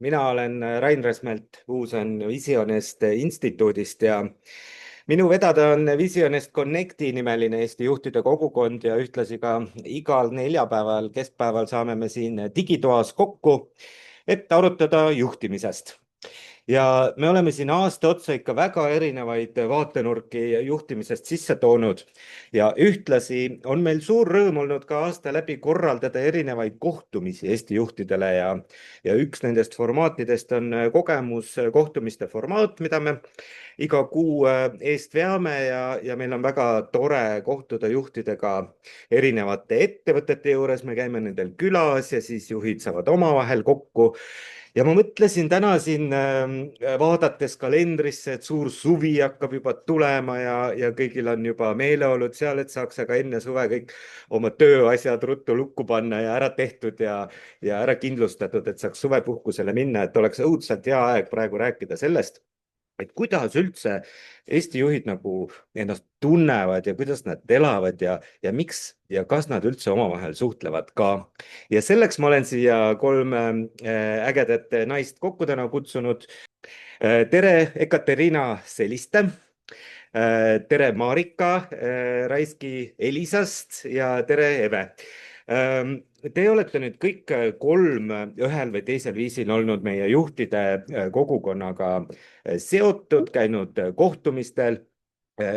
Mina olen Rain Räsmält, Uusen Visionist instituudist ja minu vedada on Visionist Connecti nimeline Eesti juhtide kogukond ja ühtlasi ka igal neljapäeval, keskpäeval saame me siin digitoas kokku, et arutada juhtimisest. Ja me oleme siin aasta otsa ikka väga erinevaid vaatenurki juhtimisest sisse toonud ja ühtlasi on meil suur rõõm olnud ka aasta läbi korraldada erinevaid kohtumisi Eesti juhtidele ja üks nendest formaatidest on kogemuskohtumiste formaat, mida me iga kuu eest veame ja meil on väga tore kohtuda juhtidega erinevate ettevõtete juures, me käime nendel külas ja siis juhid saavad omavahel kokku ja ma mõtlesin täna siin vaadates kalendrisse, et suur suvi hakkab juba tulema ja kõigil on juba meeleolud seal, et saaks aga enne suve kõik oma tööasjad ruttu lukku panna ja ära tehtud ja ära kindlustatud, et saaks suvepuhkusele minna, et oleks õudselt hea aeg praegu rääkida sellest, et kuidas üldse Eesti juhid nagu ennast tunnevad ja kuidas nad elavad ja miks ja kas nad üldse omavahel suhtlevad ka. Ja selleks ma olen siia kolm ägedat naist kokku täna kutsunud. Tere, Ekaterina Seliste. Tere, Marika Raiski Elisast ja tere, Eve. Te olete nüüd kõik kolm ühel või teisel viisil olnud meie juhtide kogukonnaga seotud, käinud kohtumistel,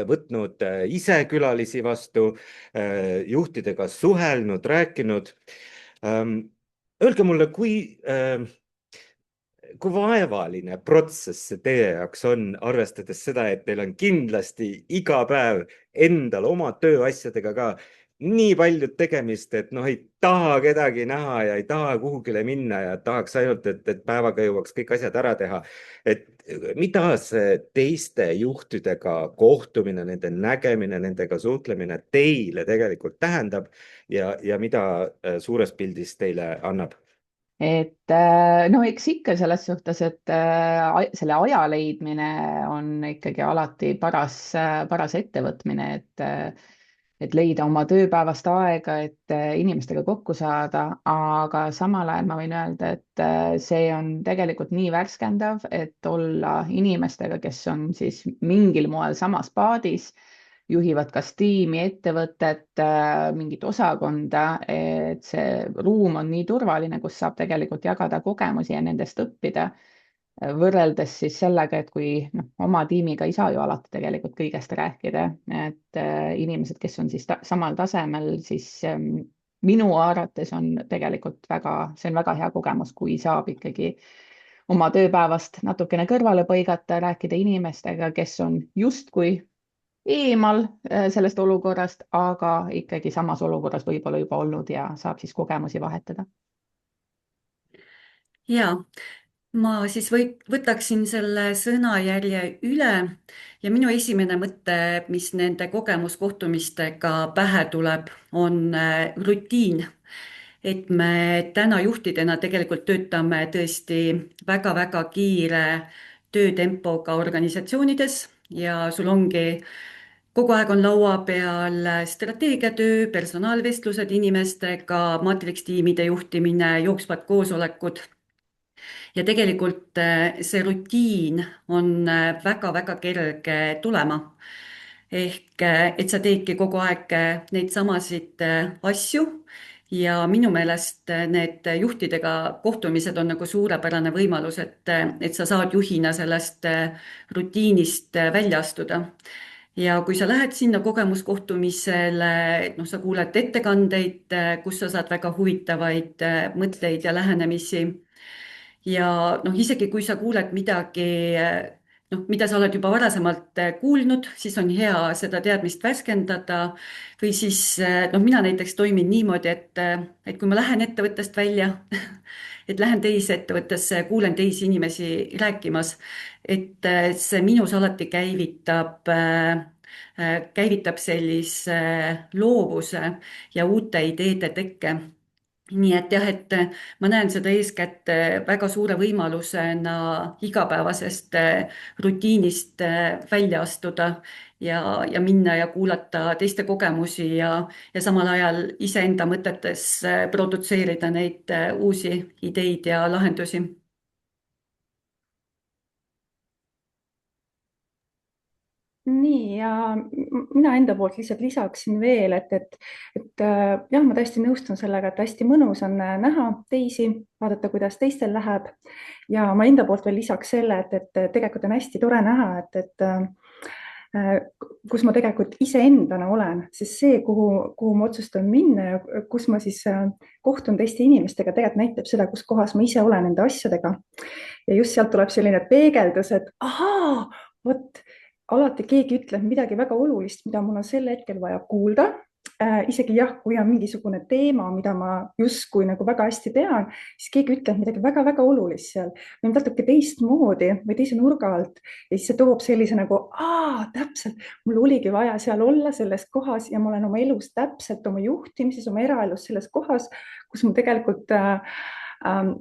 võtnud ise külalisi vastu, juhtidega suhelnud, rääkinud. Öelge mulle, kui vaevaline protsess see teie jaoks on, arvestades seda, et teil on kindlasti iga päev endal oma tööasjadega ka nii palju tegemist, et noh, ei taha kedagi näha ja ei taha kuhugile minna ja tahaks ainult, et päevaga jõuaks kõik asjad ära teha. Et mida see teiste juhtidega kohtumine, nende nägemine, nendega suhtlemine teile tegelikult tähendab ja mida suures pildis teile annab? No eks ikka selles suhtes, et selle aja leidmine on ikkagi alati paras ettevõtmine, et leida oma tööpäevast aega, et inimestega kokku saada, aga samal ajal ma võin öelda, et see on tegelikult nii värskendav, et olla inimestega, kes on siis mingil moel samas paadis, juhivad kas tiimi, ettevõtet, mingit osakonda, et see ruum on nii turvaline, kus saab tegelikult jagada kogemusi ja nendest õppida. Võrreldes siis sellega, et kui oma tiimiga ei saa ju alati tegelikult kõigest rääkida, et inimesed, kes on siis samal tasemel, siis minu arvates on tegelikult see on väga hea kogemus, kui saab ikkagi oma tööpäevast natukene kõrvale põigata, rääkida inimestega, kes on justkui eemal sellest olukorrast, aga ikkagi samas olukorras võib-olla juba olnud ja saab siis kogemusi vahetada. Ja ma siis võtaksin selle sõnajärje üle ja minu esimene mõte, mis nende kogemuskohtumistega pähe tuleb, on rutiin. Et me täna juhtidena tegelikult töötame tõesti väga-väga kiire töötempoga organisatsioonides ja sul ongi kogu aeg on laua peal strateegiatöö, personaalvestlused inimestega, maatrikstiimide juhtimine, jooksvad koosolekud. Ja tegelikult see rutiin on väga-väga kerge tulema. Ehk et sa teedki kogu aeg neid samasid asju ja minu meelest need juhtidega kohtumised on nagu suurepärane võimalus, et sa saad juhina sellest rutiinist välja astuda. Ja kui sa lähed sinna kogemuskohtumisele, sa kuuled ettekandeid, kus sa saad väga huvitavaid mõtteid ja lähenemisi. Ja isegi kui sa kuuled midagi, mida sa oled juba varasemalt kuulnud, siis on hea seda teadmist värskendada. Või siis mina näiteks toimin niimoodi, et kui ma lähen ettevõttest välja, et lähen teise ettevõttesse, kuulen teisi inimesi rääkimas, et see minus alati käivitab sellise loovuse ja uute ideede tekke. Nii et jah, et ma näen seda eeskätt väga suure võimalusena igapäevasest rutiinist välja astuda ja minna ja kuulata teiste kogemusi ja samal ajal iseenda mõtetes produtseerida neid uusi ideid ja lahendusi. nii, ja mina enda poolt lihtsalt lisaksin veel, et jah, ma täiesti nõustun sellega, et hästi mõnus on näha teisi, vaadata, kuidas teistel läheb. Ja ma enda poolt veel lisaks selle, et tegelikult on hästi tore näha, kus ma tegelikult iseendana olen, siis see, kuhu ma otsustan minna ja kus ma siis kohtun teiste inimestega, tegelikult näitab seda, kus kohas ma ise olen nende asjadega. Ja just sealt tuleb selline peegeldus, et ahaa, vot alati keegi ütleb midagi väga olulist, mida mul on sel hetkel vaja kuulda. Isegi jah, kui on mingisugune teema, mida ma justkui nagu väga hästi tean, siis keegi ütleb midagi väga-väga olulist seal või natuke teistmoodi või teise nurga alt. Ja siis see toob sellise nagu, täpselt, mul oligi vaja seal olla selles kohas ja ma olen oma elus täpselt oma juhtimises, oma eraelus selles kohas, kus mul tegelikult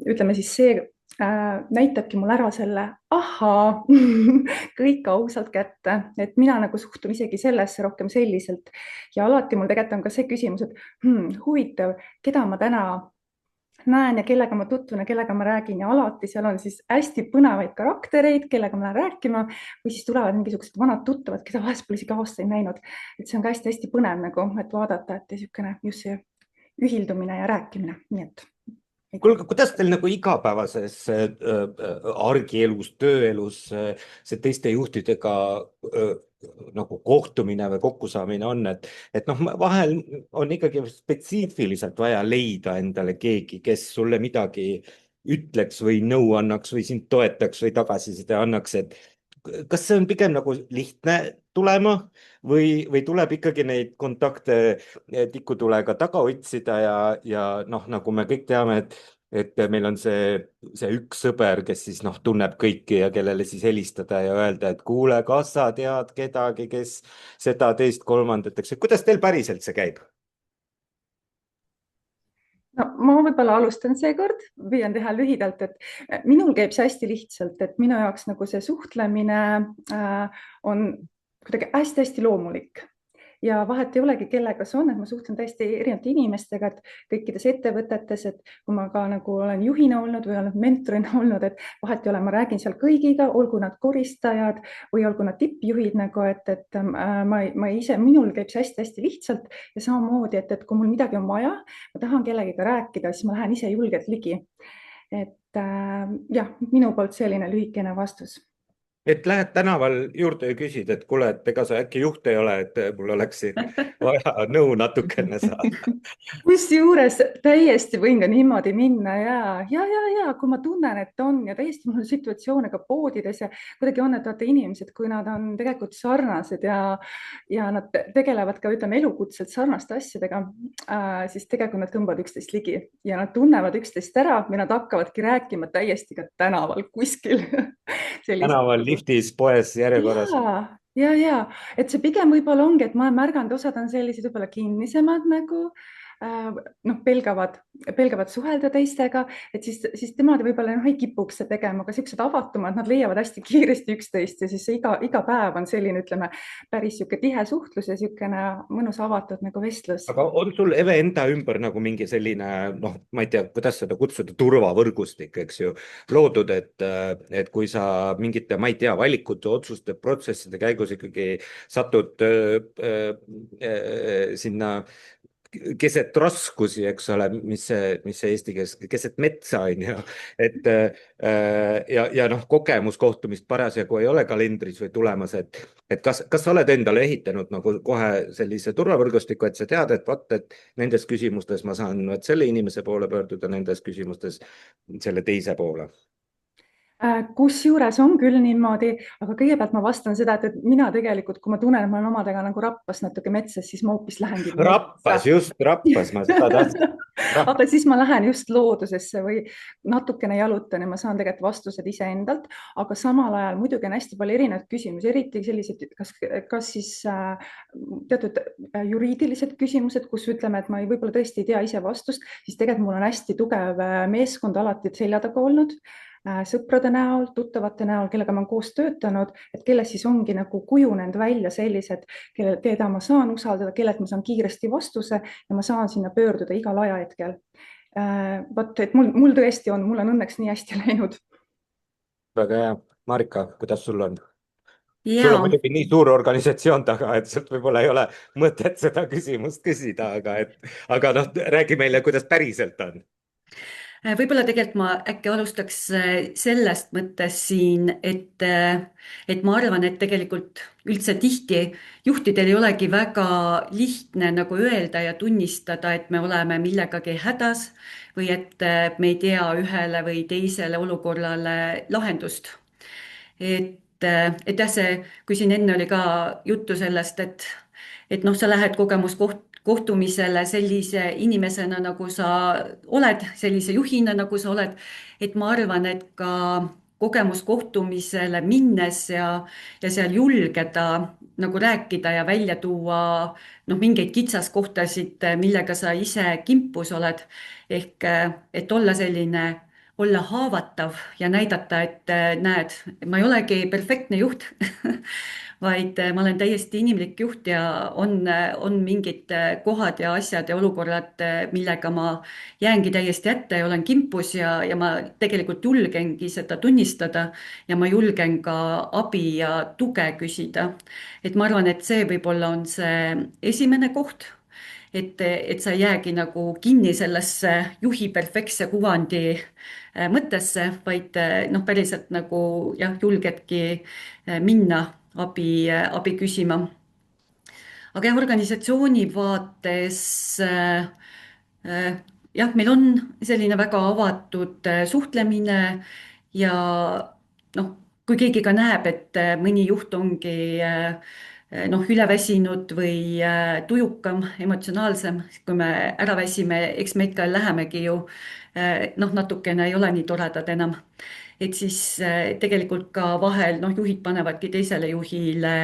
ütleme siis see näitabki mul ära selle, ahaa, kõik ausalt kätte, et mina nagu suhtun isegi sellesse rohkem selliselt. Ja alati mul tegelikult on ka see küsimus, et huvitav, keda ma täna näen ja kellega ma tutvun ja kellega ma räägin, ja alati seal on siis hästi põnevaid karaktereid, kellega ma lähen rääkima, või siis tulevad mingisugused vanad tuttavad, keda vahest pole isegi aastaid näinud. Et see on ka hästi põnev nagu, et vaadata, et niisugune just see ühildumine ja rääkimine, nii et Kuulge, kuidas teil nagu igapäevases argielus, tööelus see teiste juhtidega nagu kohtumine või kokkusaamine on, et noh, vahel on ikkagi spetsiifiliselt vaja leida endale keegi, kes sulle midagi ütleks või nõu annaks või sind toetaks või tagasiside annaks, et kas see on pigem nagu lihtne tulema või tuleb ikkagi neid kontakte tikutulega taga otsida ja noh, nagu me kõik teame, et meil on see üks sõber, kes siis noh, tunneb kõiki ja kellele siis helistada ja öelda, et kuule, kas sa tead kedagi, kes seda, teist, kolmandat, eks, et kuidas teil päriselt see käib? No, ma võib-olla alustan seekord, püüan teha lühidalt, et minul käib see hästi lihtsalt, et minu jaoks nagu see suhtlemine on kuidagi hästi-hästi loomulik ja vahet ei olegi, kellega see on, et ma suhtlen täiesti erinevate inimestega, et kõikides ettevõtetes, et kui ma ka nagu olen juhina olnud või olen mentorina olnud, et vahet ei ole, ma räägin seal kõigiga, olgu nad koristajad või olgu nad tippjuhid nagu, et ma ise, minul käib see hästi-hästi lihtsalt ja samamoodi, et kui mul midagi on vaja, ma tahan kellegiga rääkida, siis ma lähen ise julgelt ligi. Et jah, minu poolt selline lühikene vastus. Et lähed tänaval juurde ja küsid, et kuule, et ega sa äkki juht ei ole, et mul oleks siin vaja nõu natukene saada. Kusjuures täiesti võin ka niimoodi minna ja kui ma tunnen, et on ja täiesti mul on situatsioone ka poodides ja kuidagi on, et vaata inimesed, kui nad on tegelikult sarnased ja nad tegelevad ka, ütleme, elukutselt sarnaste asjadega, siis tegelikult nad tõmbavad üksteist ligi ja nad tunnevad üksteist ära ja nad hakkavadki rääkima täiesti ka tänaval kuskil. Tänaval, liftis, poes, järjekorras. Ja, et see pigem võib-olla ongi, et ma olen märganud, osad on sellised võib-olla kinnisemad nagu noh, pelgavad suhelda teistega, et siis temad võib-olla ei kipuks see tegema, aga siuksed avatumad, nad leiavad hästi kiiresti üksteist ja siis iga päev on selline, ütleme, päris siuke tihe suhtlus ja siukene mõnus avatud nagu vestlus. Aga on sul Eve enda ümber nagu mingi selline, noh, ma ei tea, kuidas seda kutsuda, turvavõrgustik, eks ju, loodud, et kui sa mingite, ma ei tea, valikute, otsuste, protsesside käigus ikkagi satud sinna keset raskusi, eks ole, mis see eesti keeles, keset metsa on ju, et ja noh, kogemuskohtumist parasjagu ei ole kalendris või tulemas, et kas sa oled endale ehitanud nagu kohe sellise turvavõrgustiku, et sa tead, et vot, et nendes küsimustes ma saan selle inimese poole pöörduda, nendes küsimustes selle teise poole? Kusjuures on küll niimoodi, aga kõigepealt ma vastan seda, et mina tegelikult, kui ma tunnen, et ma olen omadega nagu rappas natuke metsas, siis ma hoopis lähengi. Rappas, ma seda tahtsin. Aga siis ma lähen just loodusesse või natukene jalutan ja ma saan tegelikult vastused iseendalt, aga samal ajal muidugi on hästi palju erinevaid küsimusi, eriti sellised, kas siis teatud juriidilised küsimused, kus ütleme, et ma võib-olla tõesti ei tea ise vastust, siis tegelikult mul on hästi tugev meeskond alati selja taga olnud, sõprade näol, tuttavate näol, kellega ma olen koos töötanud, et kellest siis ongi nagu kujunenud välja sellised, keda ma saan usaldada, kellelt ma saan kiiresti vastuse ja ma saan sinna pöörduda igal ajahetkel. Vot, et mul tõesti on, mul on õnneks nii hästi läinud. Väga hea. Marika, kuidas sul on? sul on ja muidugi nii suur organisatsioon taga, et sealt võib-olla ei ole mõtet seda küsimust küsida, aga noh, räägi meile, kuidas päriselt on. Võib-olla tegelikult ma äkki alustaks sellest mõttes siin, et ma arvan, et tegelikult üldse tihti juhtidel ei olegi väga lihtne nagu öelda ja tunnistada, et me oleme millegagi hädas või et me ei tea ühele või teisele olukorrale lahendust. Et jah, kui siin enne oli ka juttu sellest, et noh, sa lähed kohtumisele sellise inimesena, nagu sa oled, sellise juhina, nagu sa oled, et ma arvan, et ka kogemuskohtumisele minnes ja seal julgeda nagu rääkida ja välja tuua noh, mingeid kitsaskohtasid, millega sa ise kimpus oled. ehk et olla haavatav ja näidata, et näed, ma ei olegi perfektne juht vaid ma olen täiesti inimlik juht ja on mingid kohad ja asjad ja olukorrad, millega ma jäängi täiesti hätta ja olen kimpus ja ma tegelikult julgengi seda tunnistada ja ma julgen ka abi ja tuge küsida. Et ma arvan, et see võib-olla on see esimene koht, et sa ei jäägi nagu kinni sellesse juhi perfektse kuvandi mõttesse, vaid noh, päriselt nagu jah, julgedki minna abi küsima. Aga jah, organisatsiooni vaates jah, meil on selline väga avatud suhtlemine ja noh, kui keegi ka näeb, et mõni juht ongi noh, üleväsinud või tujukam, emotsionaalsem, kui me ära väsime, eks me ikka lähemegi ju noh, natukene ei ole nii toredad enam. Et siis tegelikult ka vahel noh, juhid panevadki teisele juhile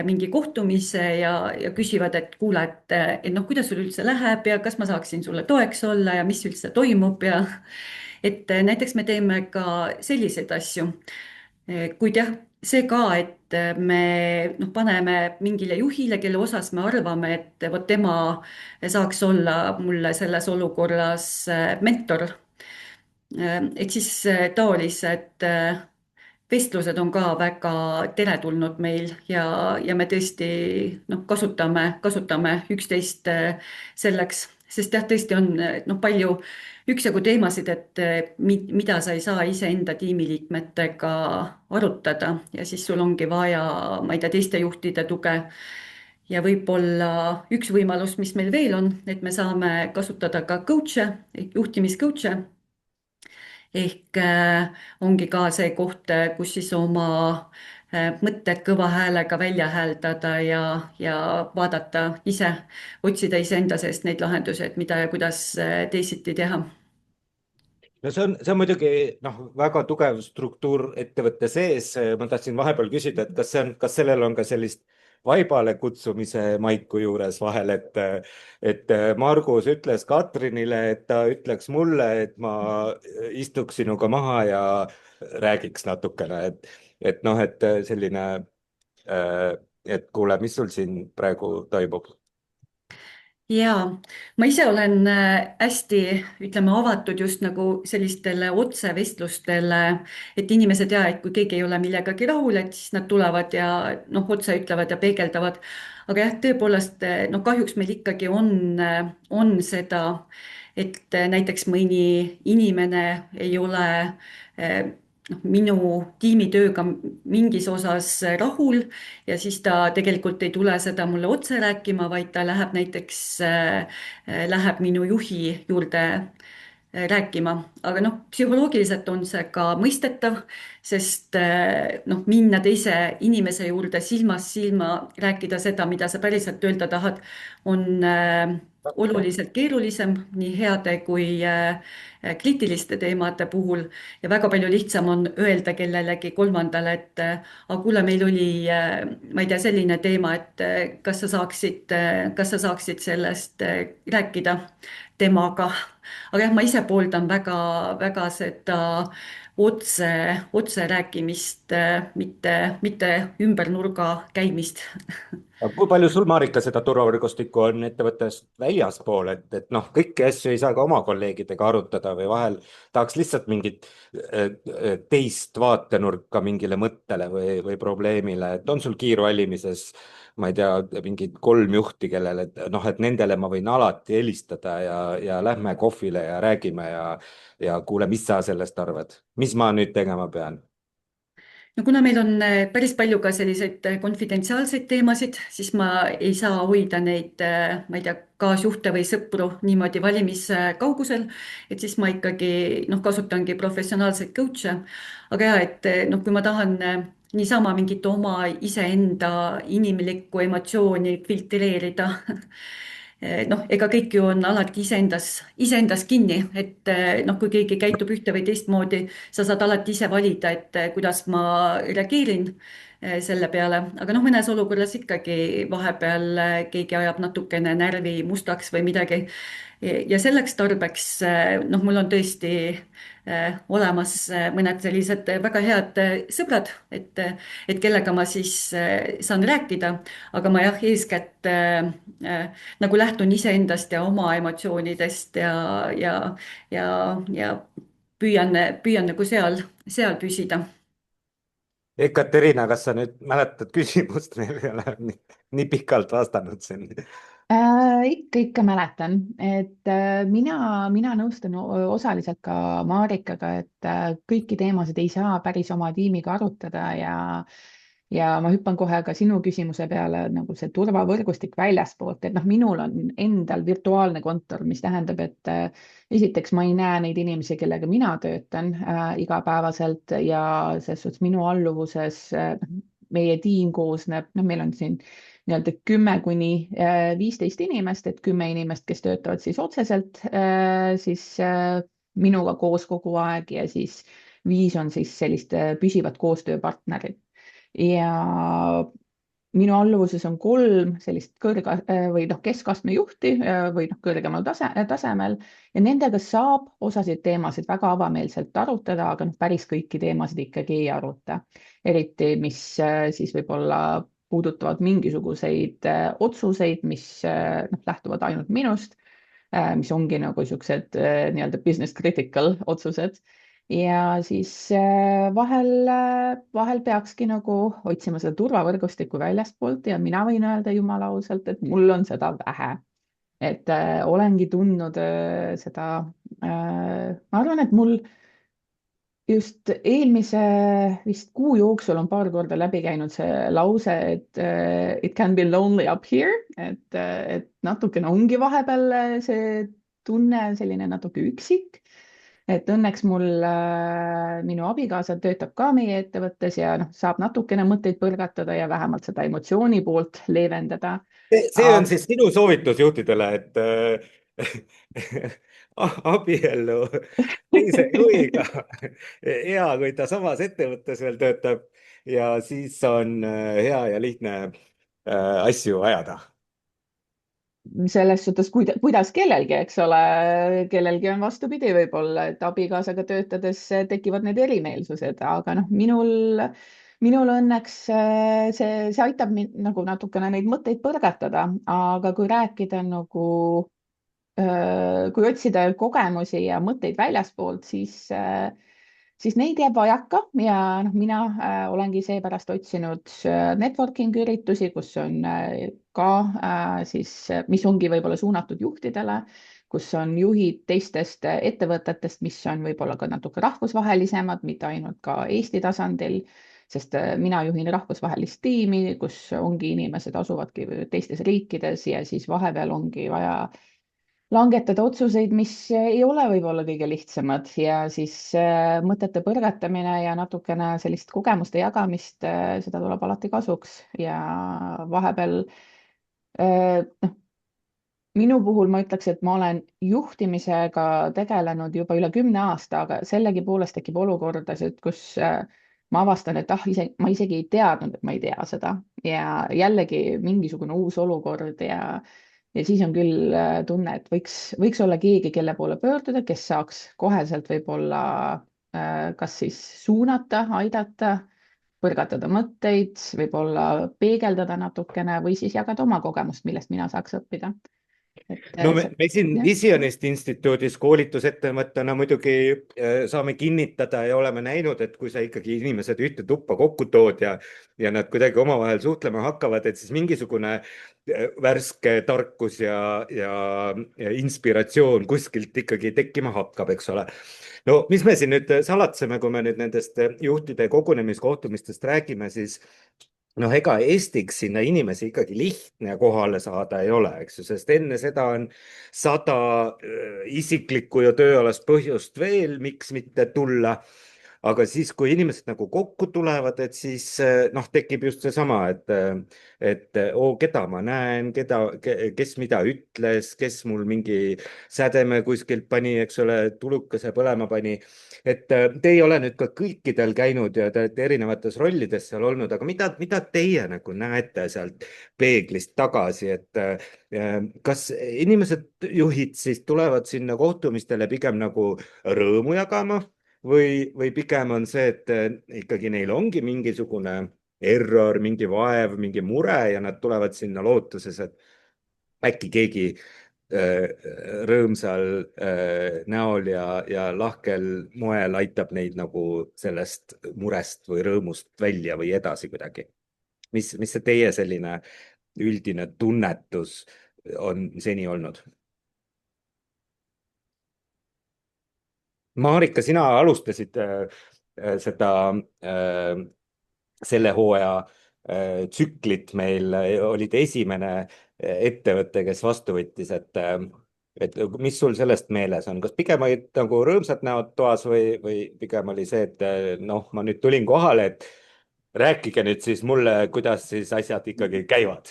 mingi kohtumise ja küsivad, et kuule, et noh, kuidas sul üldse läheb ja kas ma saaksin sulle toeks olla ja mis üldse toimub ja et näiteks me teeme ka selliseid asju. Kuid jah, see ka, et me noh, paneme mingile juhile, kelle osas me arvame, et vot tema saaks olla mulle selles olukorras mentor. Et siis taolised vestlused on ka väga teretulnud meil ja me tõesti noh, kasutame üksteist selleks, sest jah, tõesti on noh, palju üksjagu teemasid, et mida sa ei saa iseenda tiimiliikmetega arutada ja siis sul ongi vaja, ma ei tea, teiste juhtide tuge. Ja võib-olla üks võimalus, mis meil veel on, et me saame kasutada ka coach'e, juhtimiscoach'e. Ehk ongi ka see koht, kus siis oma mõtted kõva häälega välja hääldada ja vaadata ise, otsida iseenda seest neid lahendusi, et mida ja kuidas teisiti teha. no see on muidugi noh, väga tugev struktuur ettevõtte sees. ma tahtsin vahepeal küsida, et kas sellel on ka sellist vaibale kutsumise maiku juures vahel, et Margus ütles Katrinile, et ta ütleks mulle, et ma istuks sinuga maha ja räägiks natukene, et noh, et selline, et kuule, mis sul siin praegu toimub. Jaa, ma ise olen hästi, ütleme, avatud just nagu sellistele otsevestlustele, et inimesed ja, et kui keegi ei ole millegagi rahul, et siis nad tulevad ja noh, otse ütlevad ja peegeldavad. Aga jah, tõepoolest, noh, kahjuks meil ikkagi on seda, et näiteks mõni inimene ei ole noh, minu tiimitööga mingis osas rahul ja siis ta tegelikult ei tule seda mulle otse rääkima, vaid ta läheb näiteks, läheb minu juhi juurde rääkima, aga noh, psühholoogiliselt on see ka mõistetav, sest noh, minna teise inimese juurde silmast silma, rääkida seda, mida sa päriselt öelda tahad, on oluliselt keerulisem nii heade kui kriitiliste teemade puhul ja väga palju lihtsam on öelda kellelegi kolmandale, et aga kuule, meil oli, ma ei tea, selline teema, et kas sa saaksid sellest rääkida temaga. Aga jah, ma ise pooldan väga seda otse rääkimist, mitte ümber nurga käimist. Aga kui palju sul, Marika, seda turvavõrgustikku on ettevõttest väljaspool, et noh, kõiki asju ei saa ka oma kolleegidega arutada või vahel tahaks lihtsalt mingit teist vaatenurka mingile mõttele või probleemile, et on sul kiirvalimises, ma ei tea, mingid 3 juhti, kellele, noh, et nendele ma võin alati helistada ja lähme kohvile ja räägime ja kuule, mis sa sellest arvad, mis ma nüüd tegema pean? no kuna meil on päris palju ka selliseid konfidentsiaalseid teemasid, siis ma ei saa hoida neid, ma ei tea, kaasjuhte või sõpru niimoodi valimiskaugusel, et siis ma ikkagi noh, kasutangi professionaalseid coach'e. aga ja, et noh, kui ma tahan niisama mingit oma iseenda inimlikku emotsiooni filtreerida, noh, ega kõik ju on alati iseendas kinni, et noh, kui keegi käitub ühte või teistmoodi, sa saad alati ise valida, et kuidas ma reageerin selle peale, aga noh, mõnes olukorras ikkagi vahepeal keegi ajab natukene närvi mustaks või midagi. ja selleks tarbeks noh, mul on tõesti olemas mõned sellised väga head sõbrad, et kellega ma siis saan rääkida, aga ma jah, eeskätt nagu lähtun iseendast ja oma emotsioonidest ja püüan nagu seal püsida. Ekaterina, kas sa nüüd mäletad küsimust, meil ei ole nii pikalt vastanud siin. Ikka mäletan, et mina nõustun osaliselt ka Marikaga, et kõiki teemasid ei saa päris oma tiimiga arutada ja ma hüppan kohe ka sinu küsimuse peale, nagu see turvavõrgustik väljaspoolt, et noh, minul on endal virtuaalne kontor, mis tähendab, et esiteks ma ei näe neid inimesi, kellega mina töötan igapäevaselt ja selles suhtes minu alluvuses meie tiim koosneb, noh, meil on siin nii-öelda 10 kuni 15 inimest, et 10 inimest, kes töötavad siis otseselt siis minuga koos kogu aeg ja siis 5 on siis sellist püsivat koostööpartnerit. Ja minu alluvuses on 3 sellist või noh, keskastme juhti või noh, kõrgemal tasemel ja nendega saab osasid teemasid väga avameelselt arutada, aga noh, päris kõiki teemasid ikkagi ei aruta. Eriti, mis siis võib-olla puudutavad mingisuguseid otsuseid, mis noh, lähtuvad ainult minust, mis ongi nagu niisugused nii-öelda business critical otsused. Ja siis vahel peakski nagu otsima seda turvavõrgustikku väljaspoolt ja mina võin öelda jumala ausalt, et mul on seda vähe. Et olengi tundnud seda, ma arvan, et mul just eelmise vist kuu jooksul on paar korda läbi käinud see lause, et it can be lonely up here, et natukene ongi vahepeal see tunne selline natuke üksik. Et õnneks mul minu abikaasa töötab ka meie ettevõttes ja noh, saab natukene mõtteid põrgatada ja vähemalt seda emotsiooni poolt leevendada. See on siis sinu soovitus juhtidele, et abiellu teise juhiga. Hea, kui ta samas ettevõttes veel töötab ja siis on hea ja lihtne asju ajada. Selles suhtes, kuidas kellelgi, eks ole, kellelgi on vastupidi võib-olla, et abikaasaga töötades tekivad need erimeelsused, aga noh, minul õnneks see aitab mind nagu natukene neid mõtteid põrgatada, aga kui rääkida nagu, kui otsida kogemusi ja mõtteid väljaspoolt, siis neid jääb vajaka ja noh, mina olengi seepärast otsinud networking üritusi, kus on ka siis, mis ongi võib-olla suunatud juhtidele, kus on juhid teistest ettevõtetest, mis on võib-olla ka natuke rahvusvahelisemad, mitte ainult ka Eesti tasandil, sest mina juhin rahvusvahelist tiimi, kus ongi inimesed asuvadki teistes riikides ja siis vahepeal ongi vaja langetada otsuseid, mis ei ole võib-olla kõige lihtsamad ja siis mõtete põrgatamine ja natukene sellist kogemuste jagamist, seda tuleb alati kasuks ja vahepeal noh, minu puhul ma ütleks, et ma olen juhtimisega tegelenud juba üle 10 aasta, aga sellegipoolest tekib olukordasid, kus ma avastan, et ma isegi ei teadnud, et ma ei tea seda ja jällegi mingisugune uus olukord ja siis on küll tunne, et võiks olla keegi, kelle poole pöörduda, kes saaks koheselt võib-olla kas siis suunata, aidata põrgatada mõtteid, võib-olla peegeldada natukene või siis jagada oma kogemust, millest mina saaks õppida. No me siin Visionist instituudis koolitusettevõttena muidugi saame kinnitada ja oleme näinud, et kui sa ikkagi inimesed ühte tuppa kokku tood ja nad kuidagi omavahel suhtlema hakkavad, et siis mingisugune värske tarkus ja inspiratsioon kuskilt ikkagi tekkima hakkab, eks ole. No mis me siin nüüd salatseme, kui me nüüd nendest juhtide kogunemiskohtumistest räägime, siis noh, ega Eestiks sinna inimesi ikkagi lihtne kohale saada ei ole, eks ju, sest enne seda on 100 isiklikku ja tööalast põhjust veel, miks mitte tulla. Aga siis, kui inimesed nagu kokku tulevad, et siis noh, tekib just seesama, et keda ma näen, kes mida ütles, kes mul mingi sädeme kuskilt pani, eks ole, tulukese põlema pani. Et te ei ole nüüd ka kõikidel käinud ja te olete erinevates rollides seal olnud, aga mida teie nagu näete sealt peeglist tagasi, et kas inimesed, juhid siis tulevad sinna kohtumistele pigem nagu rõõmu jagama või pigem on see, et ikkagi neil ongi mingisugune error, mingi vaev, mingi mure ja nad tulevad sinna lootuses, et äkki keegi rõõmsal näol ja lahkel moel aitab neid nagu sellest murest või rõõmust välja või edasi kuidagi. Mis see teie selline üldine tunnetus on seni olnud? Marika, sina alustasid seda selle hooaja tsüklit meil, olid esimene ettevõte, kes vastu võttis, et mis sul sellest meeles on, kas pigem olid nagu rõõmsad näod toas või pigem oli see, et noh, ma nüüd tulin kohale, et rääkige nüüd siis mulle, kuidas siis asjad ikkagi käivad?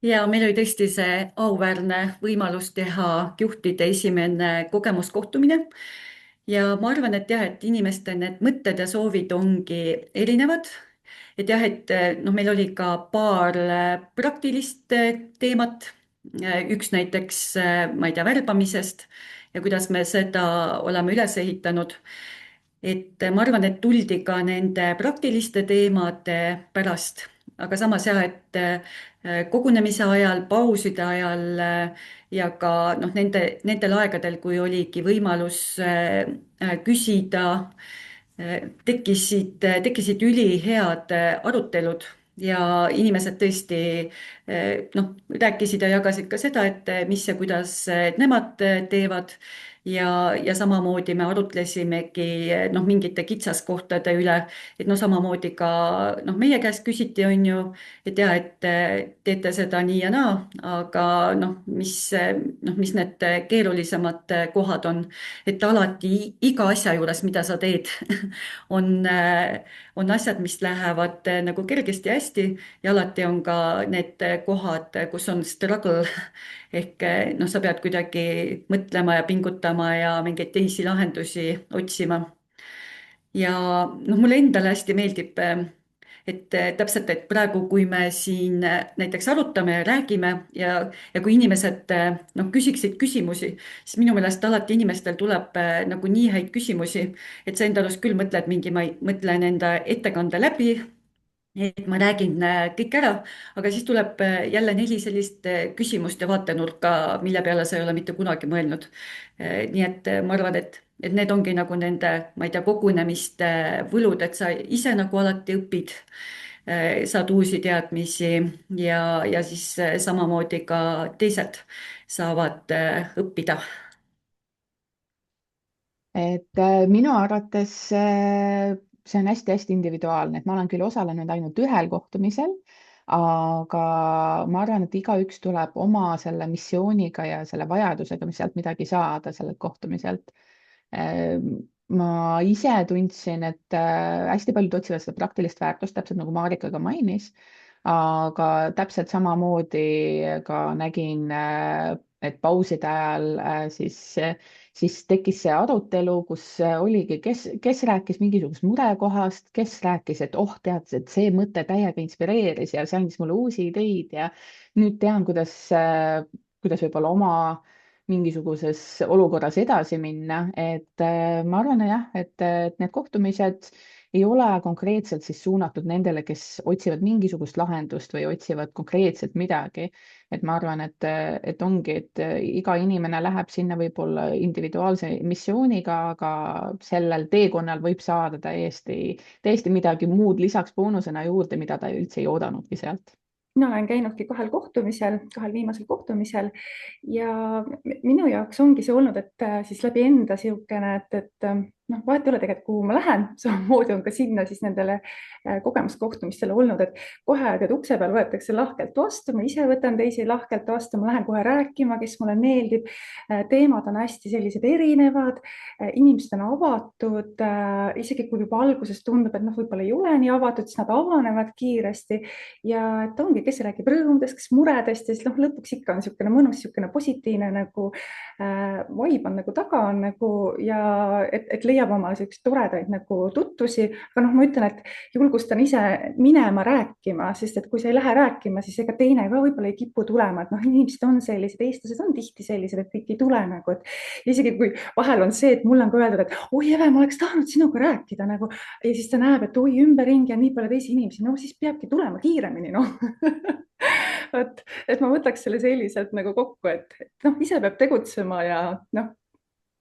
Ja meil oli tõesti see auväärne võimalus teha juhtide esimene kogemuskohtumine. Ja ma arvan, et jah, et inimeste need mõtted ja soovid ongi erinevad. Et jah, et noh, meil oli ka paar praktilist teemat. Üks näiteks, ma ei tea, värbamisest ja kuidas me seda oleme üles ehitanud. Et ma arvan, et tuldi ka nende praktiliste teemade pärast, aga samas jah, et kogunemise ajal, pauside ajal ja ka noh, nendel aegadel, kui oligi võimalus küsida, tekkisid ülihead arutelud ja inimesed tõesti noh, rääkisid ja jagasid ka seda, et mis ja kuidas nemad teevad. Ja samamoodi me arutlesimegi noh, mingite kitsaskohtade üle, et noh, samamoodi ka noh, meie käest küsiti, on ju, et jah, et teete seda nii ja naa, aga noh, mis need keerulisemad kohad on, et alati iga asja juures, mida sa teed, on asjad, mis lähevad nagu kergesti hästi ja alati on ka need kohad, kus on struggle ehk noh, sa pead kuidagi mõtlema ja pingutama ja mingeid teisi lahendusi otsima. Ja noh, mulle endale hästi meeldib, et täpselt, et praegu, kui me siin näiteks arutame ja räägime ja kui inimesed noh, küsiksid küsimusi, siis minu meelest alati inimestel tuleb nagu nii häid küsimusi, et sa enda arust küll mõtled mingi, ma mõtlen enda ettekande läbi, et ma räägin kõik ära, aga siis tuleb jälle 4 sellist küsimust ja vaatenurka, mille peale sa ei ole mitte kunagi mõelnud. Nii et ma arvan, et need ongi nagu nende, ma ei tea, kogunemiste võlud, et sa ise nagu alati õpid, saad uusi teadmisi ja siis samamoodi ka teised saavad õppida. Et minu arvates see on hästi-hästi individuaalne, et ma olen küll osalenud ainult ühel kohtumisel, aga ma arvan, et igaüks tuleb oma selle missiooniga ja selle vajadusega, mis sealt midagi saada sellelt kohtumiselt. Ma ise tundsin, et hästi paljud otsivad seda praktilist väärtust, täpselt nagu Marika ka mainis, aga täpselt samamoodi ka nägin, et pauside ajal siis tekkis see arutelu, kus oligi, kes rääkis mingisugust murekohast, kes rääkis, et oh, tead, et see mõte täiega inspireeris ja see andis mulle uusi ideid ja nüüd tean, kuidas võib-olla oma mingisuguses olukorras edasi minna, et ma arvan jah, et need kohtumised ei ole konkreetselt siis suunatud nendele, kes otsivad mingisugust lahendust või otsivad konkreetselt midagi. Et ma arvan, et ongi, et iga inimene läheb sinna võib-olla individuaalse missiooniga, aga sellel teekonnal võib saada täiesti midagi muud lisaks boonusena juurde, mida ta üldse ei oodanudki sealt. Mina olen käinudki kahel viimasel kohtumisel ja minu jaoks ongi see olnud, et siis läbi enda siukene, et noh, vahet ei ole tegelikult, kuhu ma lähen, samamoodi on ka sinna siis nendele kogemuskohtumistele olnud, et kohe ukse peal võetakse lahkelt vastu, ma ise võtan teisi lahkelt vastu, ma lähen kohe rääkima, kes mulle meeldib. Teemad on hästi sellised erinevad, inimesed on avatud, isegi kui juba alguses tundub, et noh, võib-olla ei ole nii avatud, siis nad avanevad kiiresti ja et ongi, kes räägib rõõmudest, kes muredest ja siis noh, lõpuks ikka on niisugune mõnus, niisugune positiivne nagu vibe on nagu taga on nagu ja et leiab oma selliseid toredaid nagu tutvusi, aga noh, ma ütlen, et julgustan ise minema rääkima, sest et kui sa ei lähe rääkima, siis ega teine ka võib-olla ei kipu tulema, et noh, inimesed on sellised, eestlased on tihti sellised, et kõik ei tule nagu, et isegi kui vahel on see, et mulle on ka öeldud, et oi Eve, ma oleks tahtnud sinuga rääkida nagu ja siis ta näeb, et oi ümberringi on nii palju teisi inimesi, no siis peabki tulema kiiremini, noh. et ma võtaks selle selliselt nagu kokku, et noh, ise peab tegutsema ja noh,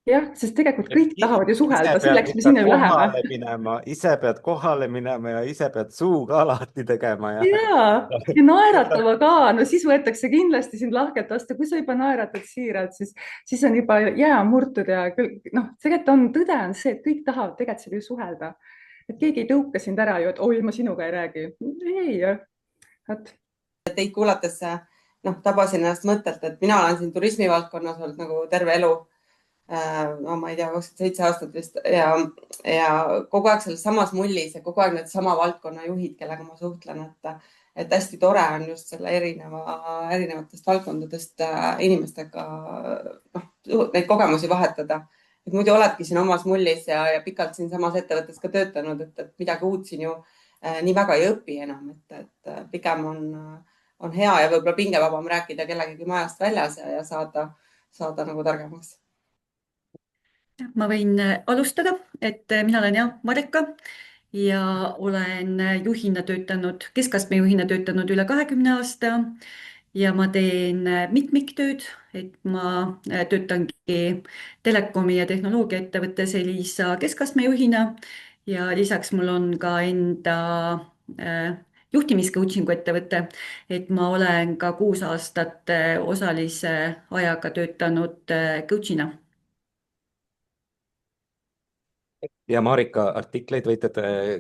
jah, sest tegelikult kõik tahavad ju suhelda, selleks me sinna ju läheme. Ise pead kohale minema ja ise pead suuga alati tegema. Ja naeratama ka, no siis võetakse kindlasti sind lahkelt vastu, kui sa juba naeratad siiralt, siis on juba jää murtud ja noh, tegelikult on tõde on see, et kõik tahavad tegelikult seal ju suhelda. Et keegi ei tõuka sind ära ju, et oi, ma sinuga ei räägi. Ei, Teid kuulates tabasin ennast mõttelt, et mina olen siin turismivaldkonnas olnud nagu terve elu. No ma ei tea, 27 aastat vist ja kogu aeg selles samas mullis ja kogu aeg need sama valdkonna juhid, kellega ma suhtlen, et hästi tore on just selle erinevatest valdkondadest inimestega neid kogemusi vahetada. Et muidu oledki siin omas mullis ja pikalt siin samas ettevõttes ka töötanud, et midagi uut siin ju nii väga ei õpi enam, et pigem on hea ja võib-olla pingevabam rääkida kellegagi majast väljas ja saada nagu targemaks. Ma võin alustada, et mina olen Marika ja olen keskastme juhina töötanud üle 20 aasta ja ma teen mitmiktööd, et ma töötangi telekomi ja tehnoloogiaettevõttes Elisa keskastme juhina ja lisaks mul on ka enda juhtimiscoachingu ettevõte, et ma olen ka 6 aastat osalise ajaga töötanud coachina. Ja Marika artikleid võite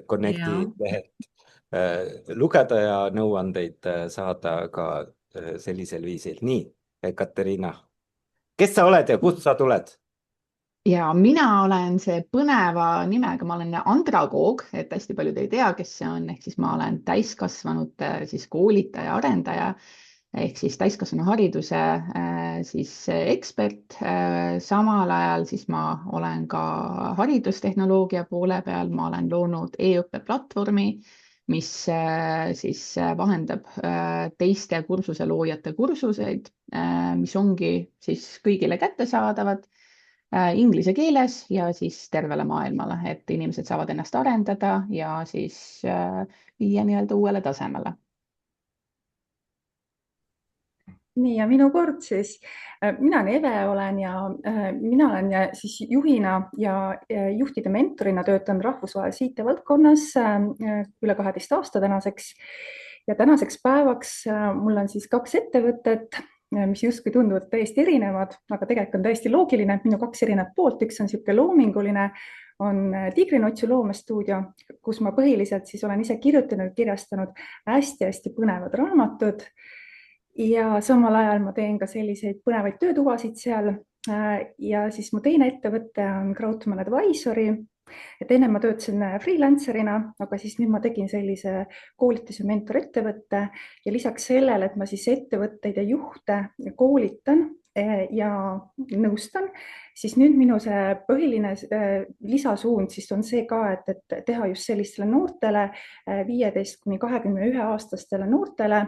Connecti lehelt lugeda ja nõuandeid saada ka sellisel viisil. Nii, Katariina, kes sa oled ja kust sa tuled? Ja mina olen see põneva nimega, ma olen andragoog, et hästi paljud ei tea, kes see on, ehk siis ma olen täiskasvanute siis koolitaja, arendaja, ehk siis täiskasvanuhariduse siis ekspert. Samal ajal siis ma olen ka haridustehnoloogia poole peal, ma olen loonud e-õppe platvormi, mis siis vahendab teiste kursuse loojate kursuseid, mis ongi siis kõigile kättesaadavad inglise keeles ja siis tervele maailmale, et inimesed saavad ennast arendada ja siis viia nii-öelda uuele tasemele. Nii ja minu kord siis, mina olen Eve ja mina olen siis juhina ja juhtide mentorina töötanud rahvusvahelises IT-valdkonnas üle 12 aasta tänaseks ja tänaseks päevaks mul on siis 2 ettevõtet, mis justkui tunduvad täiesti erinevad, aga tegelikult on täiesti loogiline, minu 2 erinevat poolt, üks on niisugune loominguline, on Tigrinotsu loomestuudio, kus ma põhiliselt siis olen ise kirjutanud, kirjastanud hästi-hästi põnevad raamatud ja samal ajal ma teen ka selliseid põnevaid töötubasid seal ja siis mu teine ettevõte on Krautmann Advisory, et enne ma töötasin freelancerina, aga siis nüüd ma tegin sellise koolitus- ja mentorettevõtte ja lisaks sellele, et ma siis ettevõtteid ja juhte koolitan ja nõustan, siis nüüd minu see põhiline lisasuund siis on see ka, et teha just sellistele noortele 15–21-aastastele noortele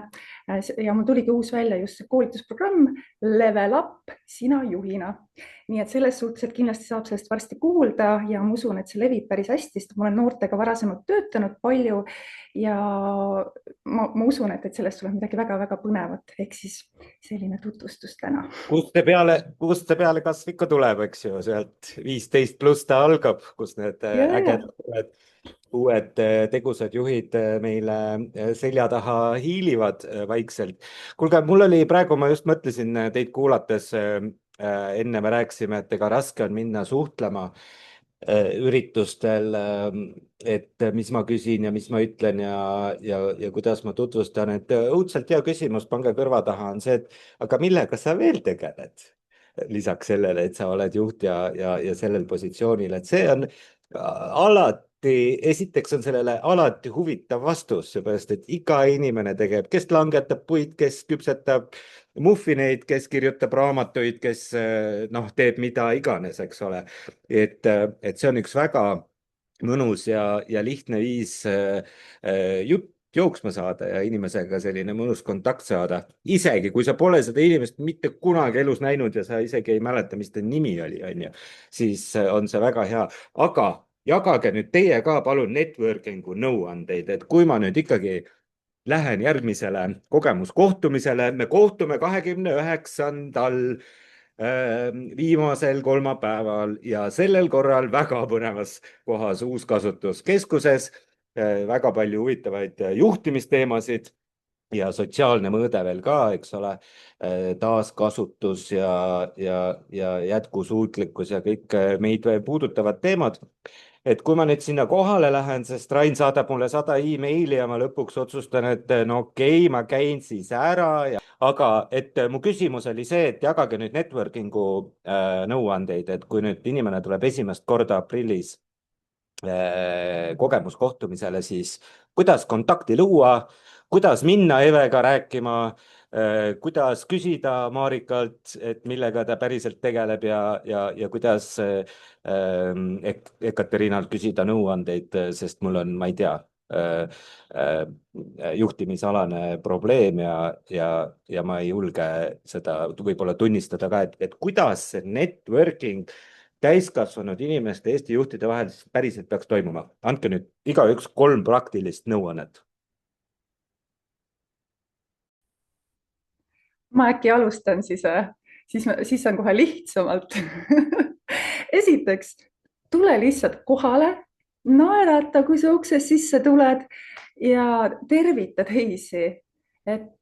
ja mul tuligi uus välja just see koolitusprogramm Level Up sina juhina. Nii et selles suhtes, et kindlasti saab sellest varsti kuulda ja ma usun, et see levib päris hästi, sest ma olen noortega varasemalt töötanud palju ja ma usun, et sellest tuleb midagi väga-väga põnevat, ehk siis selline tutvustus täna. Kust see peale kasv ikka tuleb, eks ju, sealt 15 pluss ta algab, kus need ägedad uued tegusad juhid meile selja taha hiilivad vaikselt. Kuulge, mul oli praegu, ma just mõtlesin teid kuulates, enne me rääkisime, et ega raske on minna suhtlema üritustel, et mis ma küsin ja mis ma ütlen ja kuidas ma tutvustan, et õudselt hea küsimus, pange kõrva taha on see, et aga millega sa veel tegeled? Lisaks sellele, et sa oled juht ja sellel positsioonil, et see on esiteks on sellele alati huvitav vastus, seepärast et iga inimene tegeleb, kes langetab puid, kes küpsetab muffineid, kes kirjutab raamatuid, kes teeb mida iganes, eks ole. Et see on üks väga mõnus ja lihtne viis jutt jooksma saada ja inimesega selline mõnus kontakt saada. Isegi kui sa pole seda inimest mitte kunagi elus näinud ja sa isegi ei mäleta, mis ta nimi oli, siis on see väga hea. Aga jagage nüüd teie ka palun networking'u nõuandeid, et kui ma nüüd ikkagi lähen järgmisele kogemuskohtumisele, me kohtume 29. Viimasel kolmapäeval ja sellel korral väga põnevas kohas Uuskasutuskeskuses, väga palju huvitavaid juhtimisteemasid ja sotsiaalne mõõde veel ka, eks ole, taaskasutus ja jätkusuutlikkus ja kõik meid puudutavad teemad. Et kui ma nüüd sinna kohale lähen, sest Rain saadab mulle 100 emaili ja ma lõpuks otsustan, et okei, ma käin siis ära. Aga et mu küsimus oli see, et jagage nüüd networking'u nõuandeid, et kui nüüd inimene tuleb esimest korda aprillis kogemuskohtumisele, siis kuidas kontakti luua, kuidas minna Evega rääkima, kuidas küsida Marikalt, et millega ta päriselt tegeleb ja kuidas Ekaterinalt küsida nõuandeid, sest mul on, ma ei tea, juhtimisalane probleem ja ma ei julge seda võib-olla tunnistada ka, et kuidas see networking täiskasvanud inimeste Eesti juhtide vahel päriselt peaks toimuma. Andke nüüd igaüks 3 praktilist nõuannet. Ma äkki alustan siis on kohe lihtsamalt. Esiteks, tule lihtsalt kohale, naerata, kui sa uksest sisse tuled ja tervita teisi. Et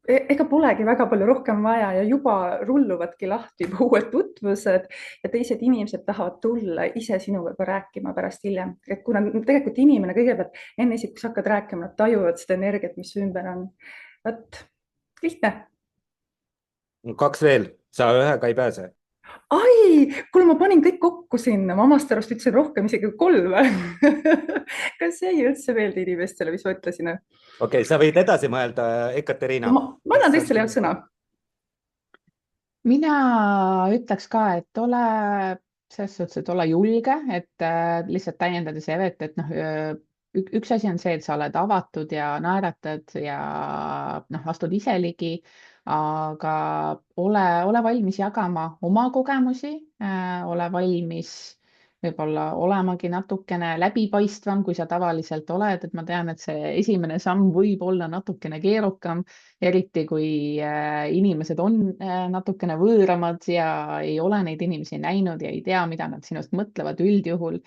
ega polegi väga palju rohkem vaja ja juba rulluvadki lahti uued tutvused ja teised inimesed tahavad tulla ise sinuga rääkima pärast hiljem. Et kuna tegelikult inimene kõigepealt enne isegi, kui sa hakkad rääkima, nad tajuvad seda energiat, mis ümber on. Võt, lihtne. 2 veel, sa ühega ei pääse. Ai, kuule, ma panin kõik kokku sinna, ma omast arust ütlesin rohkem isegi 3. Kas see ei üldse meeldi inimestele, mis ma ütlesin? Okei, sa võid edasi mõelda, Ekaterina. Ma annan teistele head sõna. Mina ütleks ka, et ole selles suhtes, et ole julge, et lihtsalt täiendades Evet, et üks asi on see, et sa oled avatud ja naeratad ja astud ise ligi, aga ole valmis jagama oma kogemusi, ole valmis võib-olla olemagi natukene läbipaistvam, kui sa tavaliselt oled, et ma tean, et see esimene samm võib olla natukene keerukam, eriti kui inimesed on natukene võõramad ja ei ole neid inimesi näinud ja ei tea, mida nad sinust mõtlevad üldjuhul.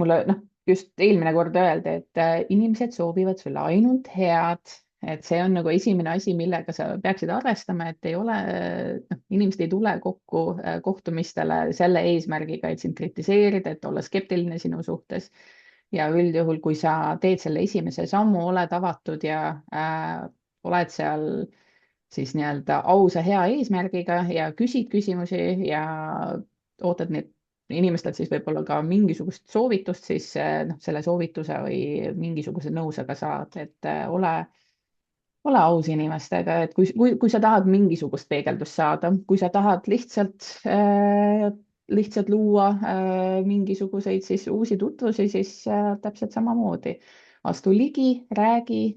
Mulle just eelmine kord öeldi, et inimesed soovivad sulle ainult head, et see on nagu esimene asi, millega sa peaksid arvestama, et ei ole, inimesed ei tule kokku kohtumistele selle eesmärgiga, et sind kritiseerida, et olla skeptiline sinu suhtes. Ja üldjuhul, kui sa teed selle esimese sammu, oled avatud ja oled seal siis nii-öelda ausa hea eesmärgiga ja küsid küsimusi ja ootad neid inimestelt siis võib-olla ka mingisugust soovitust, siis selle soovituse või mingisuguse nõusega saad, et ole aus inimestega, et kui sa tahad mingisugust peegeldust saada, kui sa tahad lihtsalt luua mingisuguseid siis uusi tutvusi, siis täpselt samamoodi. Astu ligi, räägi,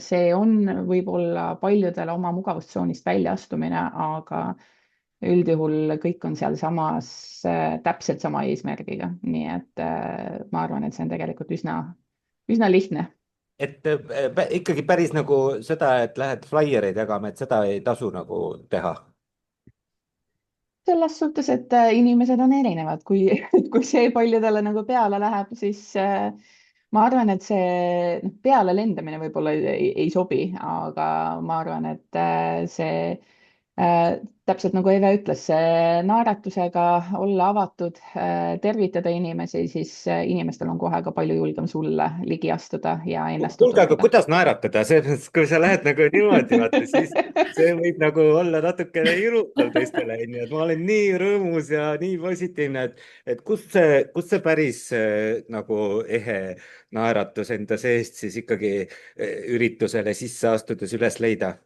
see on võib-olla paljudele oma mugavustsoonist väljaastumine, aga üldjuhul kõik on sealsamas täpselt sama eesmärgiga, nii et ma arvan, et see on tegelikult üsna lihtne. Et ikkagi päris nagu seda, et lähed flaiereid jagama, et seda ei tasu nagu teha. Selles suhtes, et inimesed on erinevad, kui see paljudele nagu peale läheb, siis ma arvan, et see peale lendamine võib-olla ei sobi, aga ma arvan, et see täpselt nagu Eve ütles, naeratusega olla avatud, tervitada inimesi, siis inimestel on kohe ka palju julgem sulle ligi astuda ja ennast Kuulge, aga tutvustada. kuidas naeratada? Kui sa lähed nagu niimoodi, vaata, siis see võib nagu olla natukene hirmutav teistele, onju, et ma olen nii rõõmus ja nii positiivne, et kust see päris nagu ehe naeratus enda seest siis ikkagi üritusele sisse astudes üles leida?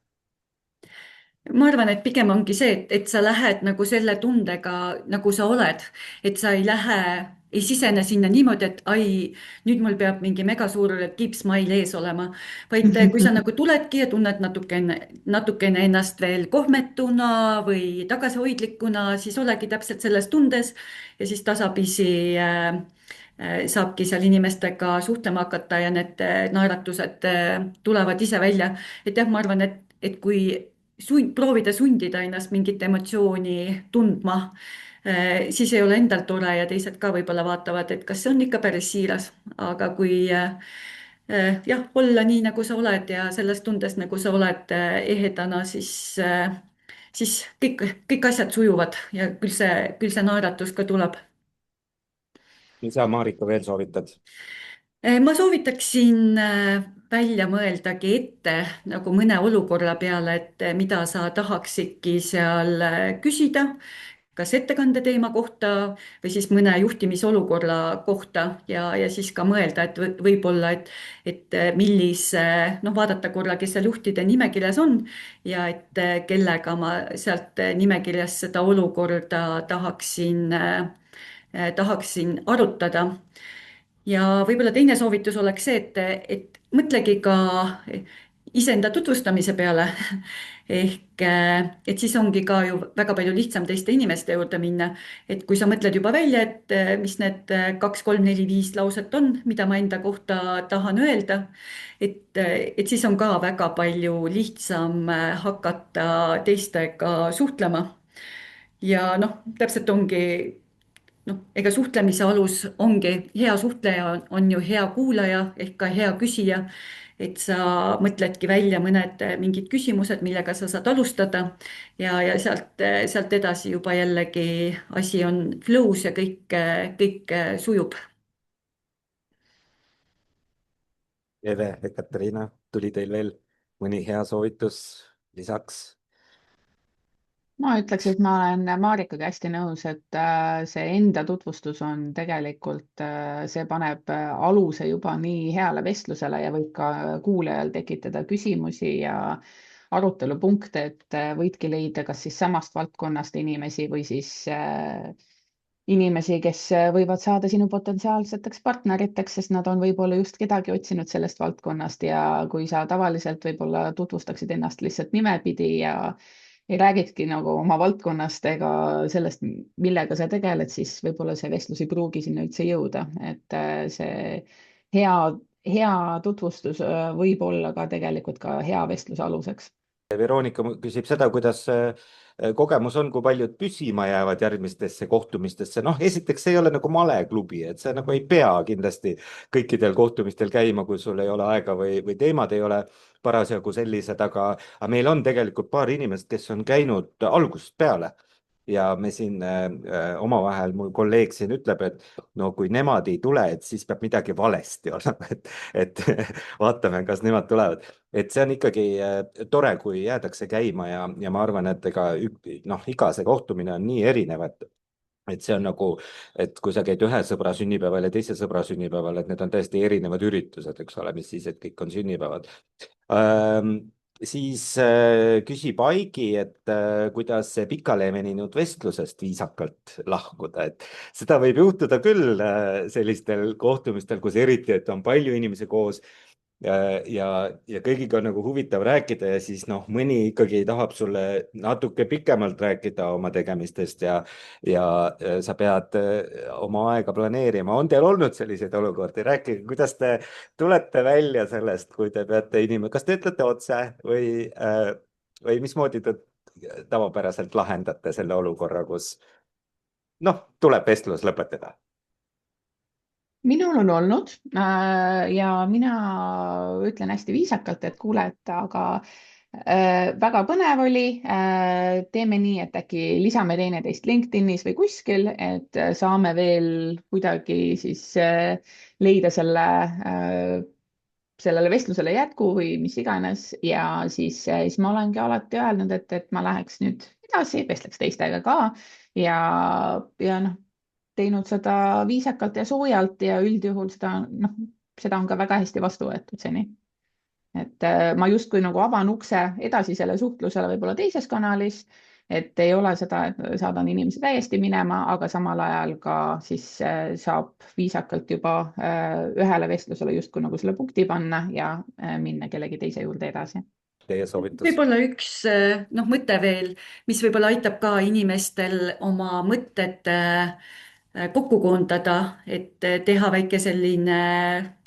ma arvan, et pigem ongi see, et sa lähed nagu selle tundega, nagu sa oled, et sa ei sisene sinna niimoodi, et ai, nüüd mul peab mingi megasuur kiipsmail ees olema, vaid kui sa nagu tuledki ja tunned natukene ennast veel kohmetuna või tagasihoidlikuna, siis olegi täpselt selles tundes ja siis tasapisi saabki seal inimestega suhtlema hakata ja need naeratused tulevad ise välja. et jah, ma arvan, et kui proovida sundida ennast mingit emotsiooni tundma, siis ei ole endal tore ja teised ka võib-olla vaatavad, et kas see on ikka päris siiras, aga kui jah, olla nii, nagu sa oled ja selles tundes, nagu sa oled ehedana, siis kõik asjad sujuvad ja küll see naeratus ka tuleb. mis sa, Marika, veel soovitad? ma soovitaksin välja mõeldagi ette nagu mõne olukorra peale, et mida sa tahaksidki seal küsida, kas ettekande teema kohta või siis mõne juhtimisolukorra kohta ja siis ka mõelda, et võib-olla, et millise, noh, vaadata korra, kes seal juhtide nimekirjas on ja et kellega ma sealt nimekirjas seda olukorda tahaksin arutada. ja võib-olla teine soovitus oleks see, et mõtlegi ka iseenda tutvustamise peale. ehk et siis ongi ka ju väga palju lihtsam teiste inimeste juurde minna. et kui sa mõtled juba välja, et mis need 2, 3, 4, 5 lauset on, mida ma enda kohta tahan öelda, et siis on ka väga palju lihtsam hakata teistega suhtlema. ja noh, täpselt ongi, noh, ega suhtlemise alus ongi, hea suhtleja on ju hea kuulaja ehk ka hea küsija. et sa mõtledki välja mõned mingid küsimused, millega sa saad alustada ja sealt edasi juba jällegi asi on flow's ja kõik sujub. Eve, Katariina, tuli teil veel mõni hea soovitus lisaks? ma ütleks, et ma olen Marikaga hästi nõus, et see enda tutvustus on tegelikult, see paneb aluse juba nii heale vestlusele ja võib ka kuulajal tekitada küsimusi ja arutelupunkte, et võidki leida kas siis samast valdkonnast inimesi või siis inimesi, kes võivad saada sinu potentsiaalseteks partneriteks, sest nad on võib-olla just kedagi otsinud sellest valdkonnast ja kui sa tavaliselt võib-olla tutvustaksid ennast lihtsalt nimepidi ja ei räägidki nagu oma valdkonnast ega sellest, millega sa tegeled, siis võib-olla see vestlus ei pruugi sinna üldse jõuda, et see hea tutvustus võib olla ka tegelikult ka hea vestluse aluseks. Veronika küsib seda, kuidas kogemus on, kui paljud püsima jäävad järgmistesse kohtumistesse. Noh, esiteks see ei ole nagu maleklubi, et sa nagu ei pea kindlasti kõikidel kohtumistel käima, kui sul ei ole aega või teemad ei ole parasjagu sellised, aga meil on tegelikult paar inimest, kes on käinud algusest peale. Ja me siin omavahel, mul kolleeg siin ütleb, et no kui nemad ei tule, et siis peab midagi valesti olema, et vaatame, kas nemad tulevad. Et see on ikkagi tore, kui jäädakse käima ja ma arvan, et ega iga see kohtumine on nii erinev, et see on nagu, et kui sa käid ühe sõbra sünnipäeval ja teise sõbra sünnipäeval, et need on täiesti erinevad üritused, eks ole, mis siis, et kõik on sünnipäevad. siis küsib Aigi, et kuidas pikale veninud vestlusest viisakalt lahkuda, et seda võib juhtuda küll sellistel kohtumistel, kus eriti, et on palju inimesi koos ja kõigiga on nagu huvitav rääkida ja siis noh, mõni ikkagi tahab sulle natuke pikemalt rääkida oma tegemistest ja sa pead oma aega planeerima. On teil olnud selliseid olukordi? Rääkige, kuidas te tulete välja sellest, kui te peate kas te ütlete otse või mismoodi te tavapäraselt lahendate selle olukorra, kus noh, tuleb vestlus lõpetada? minul on olnud ja mina ütlen hästi viisakalt, et kuule, et aga väga põnev oli. Teeme nii, et äkki lisame teineteist LinkedInis või kuskil, et saame veel kuidagi siis leida sellele vestlusele jätku või mis iganes. Ja siis ma olengi alati öelnud, et ma läheks nüüd edasi, vestleks teistega ka ja noh, teinud seda viisakalt ja soojalt ja üldjuhul seda on ka väga hästi vastu võetud seni. Et ma justkui nagu avan ukse edasisele suhtlusele võib-olla teises kanalis, et ei ole seda, et saadan inimese täiesti minema, aga samal ajal ka siis saab viisakalt juba ühele vestlusele justkui nagu selle punkti panna ja minna kellegi teise juurde edasi. Teie soovitus? Võib-olla üks mõte veel, mis võib-olla aitab ka inimestel oma mõtted kokku koondada, et teha väike selline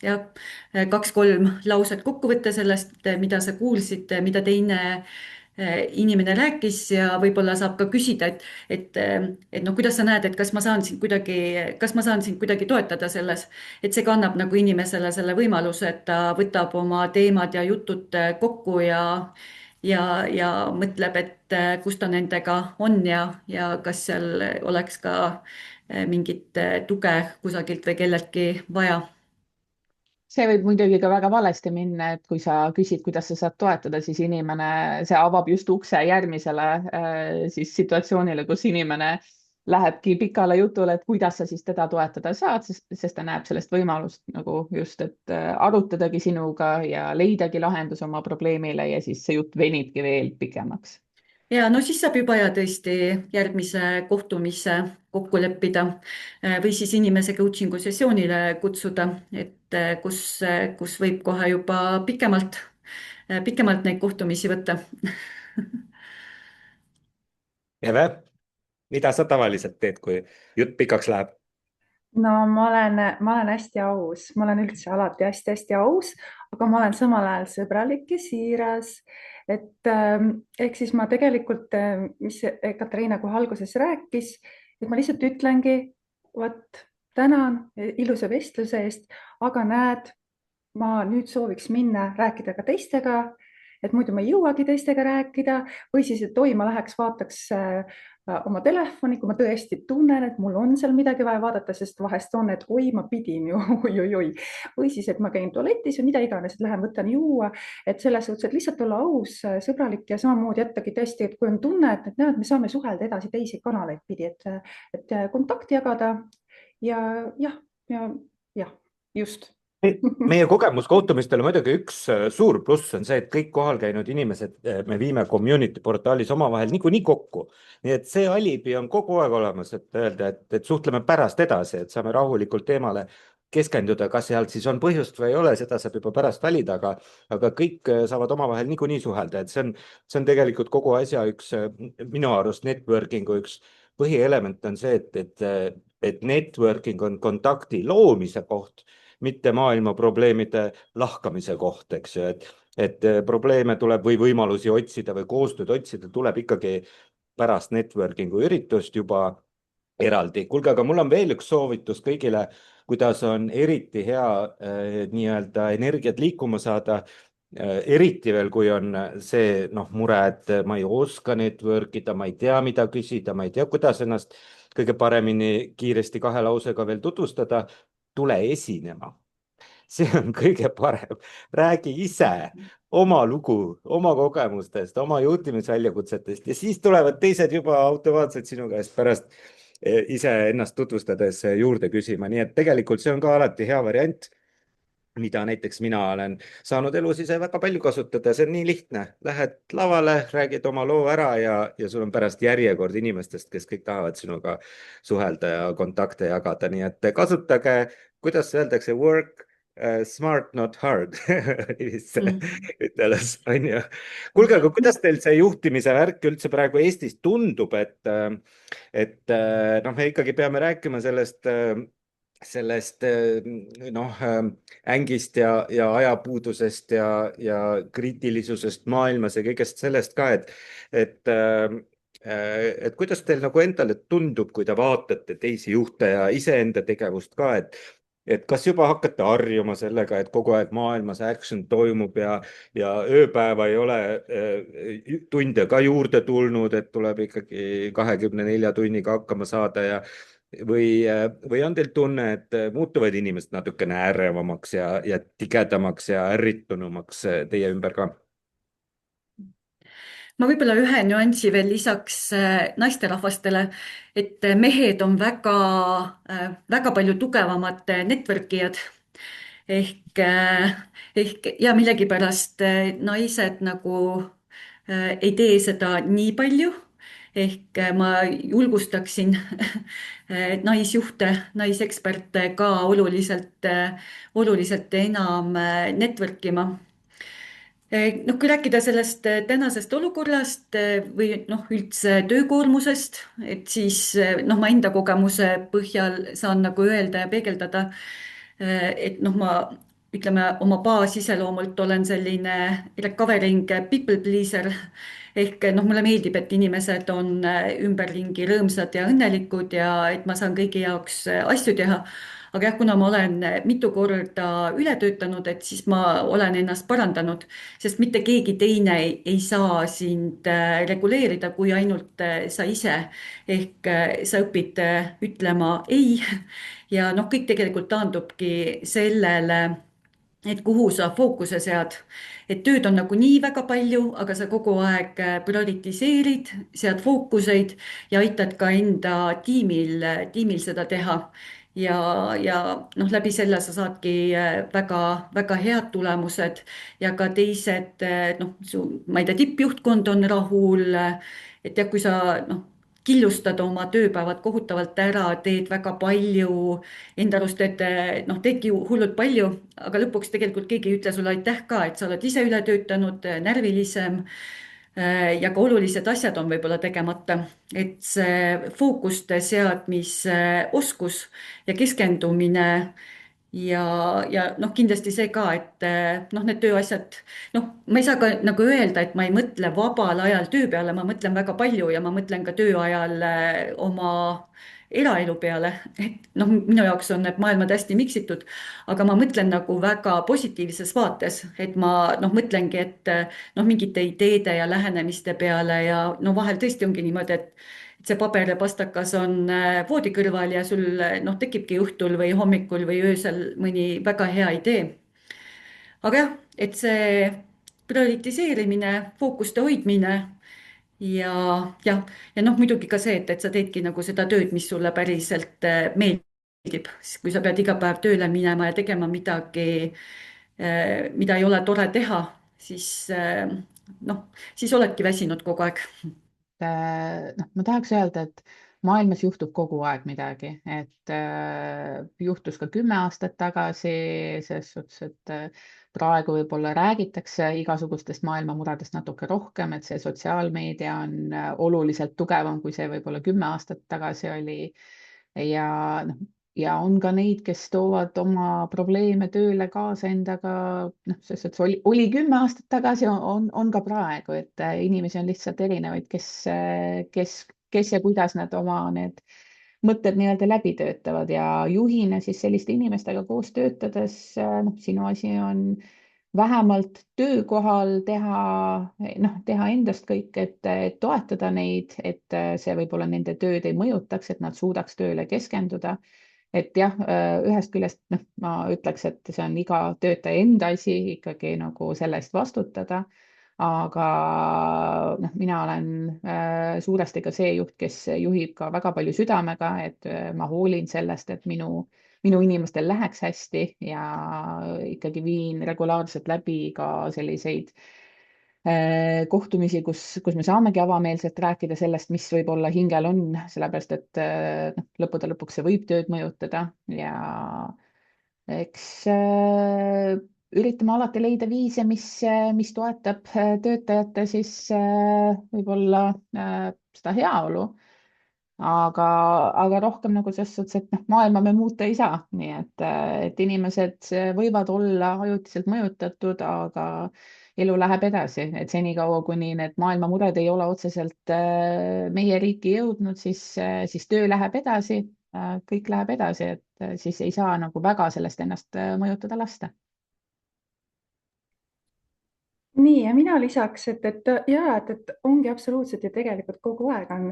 2-3 lauset kokkuvõtte sellest, mida sa kuulsid, mida teine inimene rääkis ja võib-olla saab ka küsida, et noh, kuidas sa näed, et kas ma saan sind kuidagi toetada selles, et see kannab nagu inimesele selle võimaluse, et ta võtab oma teemad ja jutud kokku ja mõtleb, et kus ta nendega on ja kas seal oleks ka mingit tuge kusagilt või kelleltki vaja. See võib muidugi ka väga valesti minna, et kui sa küsid, kuidas sa saad toetada, siis see avab just ukse järgmisele siis situatsioonile, kus inimene lähebki pikale jutule, et kuidas sa siis teda toetada saad, sest ta näeb sellest võimalust nagu just, et arutadagi sinuga ja leidagi lahendus oma probleemile ja siis see jutt venibki veel pikemaks. Ja no siis saab juba ja tõesti järgmise kohtumise kokku leppida või siis inimese coaching'u sessioonile kutsuda, et kus võib kohe juba pikemalt neid kohtumisi võtta. Eve, mida sa tavaliselt teed, kui jutt pikaks läheb? No ma olen hästi aus, ma olen üldse alati hästi-hästi aus, aga ma olen samal ajal sõbralik ja siiras. Et ehk siis ma tegelikult, mis Katariina kohe alguses rääkis, et ma lihtsalt ütlengi, vot tänan ilusa vestluse eest, aga näed, ma nüüd sooviks minna rääkida ka teistega, et muidu ma ei jõuagi teistega rääkida või siis, et oi, ma läheks vaataks oma telefoni, kui ma tõesti tunnen, et mul on seal midagi vaja vaadata, sest vahest on, et oi, ma pidin ju, oi. Või siis, et ma käin tualetis või mida iganes, et lähen võtan juua, et selles suhtes, et lihtsalt olla aus, sõbralik ja samamoodi jättagi tõesti, et kui on tunne, et näed, me saame suhelda edasi teisi kanaleid pidi, et kontakti jagada ja just. Meie kogemus kohtumistel on muidugi üks suur pluss on see, et kõik kohal käinud inimesed me viime community portaalis omavahel niikuinii kokku. Nii et see alibi on kogu aeg olemas, et öelda, et suhtleme pärast edasi, et saame rahulikult teemale keskenduda, kas sealt siis on põhjust või ei ole, seda saab juba pärast valida, aga kõik saavad omavahel niikuinii suhelda, et see on tegelikult kogu asja minu arust networking'u üks põhielement on see, et networking on kontakti loomise koht, mitte maailma probleemide lahkamise koht, eks ju, et probleeme tuleb või võimalusi otsida või koostööd otsida tuleb ikkagi pärast networking'u üritust juba eraldi. Kuulge, aga mul on veel üks soovitus kõigile, kuidas on eriti hea nii-öelda energiat liikuma saada. Eriti veel, kui on see mure, et ma ei oska network ida, ma ei tea, mida küsida, ma ei tea, kuidas ennast kõige paremini kiiresti 2 lausega veel tutvustada. Tule esinema. See on kõige parem. Räägi ise oma lugu, oma kogemustest, oma juhtimisväljakutsetest ja siis tulevad teised juba automaatselt sinu käest pärast ise ennast tutvustades juurde küsima. Nii et tegelikult see on ka alati hea variant. mida näiteks mina olen saanud elus ise väga palju kasutada. See on nii lihtne, lähed lavale, räägid oma loo ära ja sul on pärast järjekord inimestest, kes kõik tahavad sinuga suhelda ja kontakte jagada. Nii et kasutage, kuidas öeldakse, work smart, not hard üteles, on ju. Kuulge, aga kuidas teil see juhtimise värk üldse praegu Eestis tundub, et noh, me ikkagi peame rääkima sellest ängist ja ajapuudusest ja kriitilisusest maailmas ja kõigest sellest ka, et kuidas teil nagu endale tundub, kui te vaatate teisi juhte ja iseenda tegevust ka, et kas juba hakkate harjuma sellega, et kogu aeg maailmas action toimub ja ööpäeva ei ole tunde ka juurde tulnud, et tuleb ikkagi 24 tunniga hakkama saada või on teil tunne, et muutuvad inimesed natukene ärevamaks ja tigedamaks ja ärritunumaks teie ümber ka? Ma võib-olla ühe nüansi veel lisaks naisterahvastele, et mehed on väga palju tugevamad network'ijad ehk ja millegipärast naised nagu ei tee seda nii palju. Ehk ma julgustaksin naisjuhte, naiseksperte ka oluliselt enam network ima. Noh, kui rääkida sellest tänasest olukorrast või noh, üldse töökoormusest, et siis noh, ma enda kogemuse põhjal saan nagu öelda ja peegeldada, et noh, ma ütleme oma baasiseloomult olen selline recovering people pleaser ehk noh, mulle meeldib, et inimesed on ümberringi rõõmsad ja õnnelikud ja et ma saan kõigi jaoks asju teha. Aga jah, kuna ma olen mitu korda üle töötanud, et siis ma olen ennast parandanud, sest mitte keegi teine ei saa sind reguleerida kui ainult sa ise. Ehk sa õpid ütlema ei ja noh, kõik tegelikult taandubki sellele, et kuhu sa fookuse sead, et tööd on nagu nii väga palju, aga sa kogu aeg prioritiseerid, sead fookuseid ja aitad ka enda tiimil seda teha. Ja noh, läbi selle sa saadki väga head tulemused ja ka teised, noh, ma ei tea, tippjuhtkond on rahul, et jah, kui sa noh, killustad oma tööpäevad kohutavalt ära, teed väga palju, enda arust noh, teedki hullult palju, aga lõpuks tegelikult keegi ei ütle sulle aitäh ka, et sa oled ise üle töötanud, närvilisem ja ka olulised asjad on võib-olla tegemata. Et see fookuste seadmise oskus ja keskendumine ja noh, kindlasti see ka, et noh, need tööasjad, noh, ma ei saa ka nagu öelda, et ma ei mõtle vabal ajal töö peale, ma mõtlen väga palju ja ma mõtlen ka töö ajal oma eraelu peale, et noh, minu jaoks on need maailmad hästi miksitud, aga ma mõtlen nagu väga positiivses vaates, et ma noh, mõtlengi, et noh, mingite ideede ja lähenemiste peale ja no vahel tõesti ongi niimoodi, et see paber ja pastakas on voodi kõrval ja sul noh, tekibki õhtul või hommikul või öösel mõni väga hea idee. Aga jah, et see prioritiseerimine, fookuste hoidmine ja noh, muidugi ka see, et sa teedki nagu seda tööd, mis sulle päriselt meeldib. Kui sa pead iga päev tööle minema ja tegema midagi, mida ei ole tore teha, siis noh, siis oledki väsinud kogu aeg. Noh, ma tahaks öelda, et maailmas juhtub kogu aeg midagi, et juhtus ka 10 aastat tagasi, selles suhtes, et praegu võib-olla räägitakse igasugustest maailma muredest natuke rohkem, et see sotsiaalmeedia on oluliselt tugevam, kui see võib-olla 10 aastat tagasi oli. Ja on ka neid, kes toovad oma probleeme tööle kaasa endaga, noh, sest et see oli 10 aastat tagasi, on ka praegu, et inimesi on lihtsalt erinevaid, kes ja kuidas nad oma need mõtted nii-öelda läbi töötavad ja juhina siis selliste inimestega koos töötades, noh, sinu asi on vähemalt töökohal teha endast kõik, et toetada neid, et see võib-olla nende tööd ei mõjutaks, et nad suudaks tööle keskenduda. Et jah, ühest küljest noh, ma ütleks, et see on iga töötaja enda asi ikkagi nagu selle eest vastutada. Aga noh, mina olen suuresti ka see juht, kes juhib ka väga palju südamega, et ma hoolin sellest, et minu minu inimestel läheks hästi ja ikkagi viin regulaarselt läbi ka selliseid kohtumisi, kus me saamegi avameelselt rääkida sellest, mis võib-olla hingel on, sellepärast et lõppude lõpuks see võib tööd mõjutada ja eks üritame alati leida viise, mis toetab töötajate siis võib-olla seda heaolu, aga rohkem nagu selles suhtes, et maailma me muuta ei saa, nii et inimesed võivad olla ajutiselt mõjutatud, aga elu läheb edasi, et senikaua, kuni need maailma mured ei ole otseselt meie riiki jõudnud, siis töö läheb edasi, kõik läheb edasi, et siis ei saa nagu väga sellest ennast mõjutada lasta. Nii, ja mina lisaks, et ongi absoluutselt ja tegelikult kogu aeg on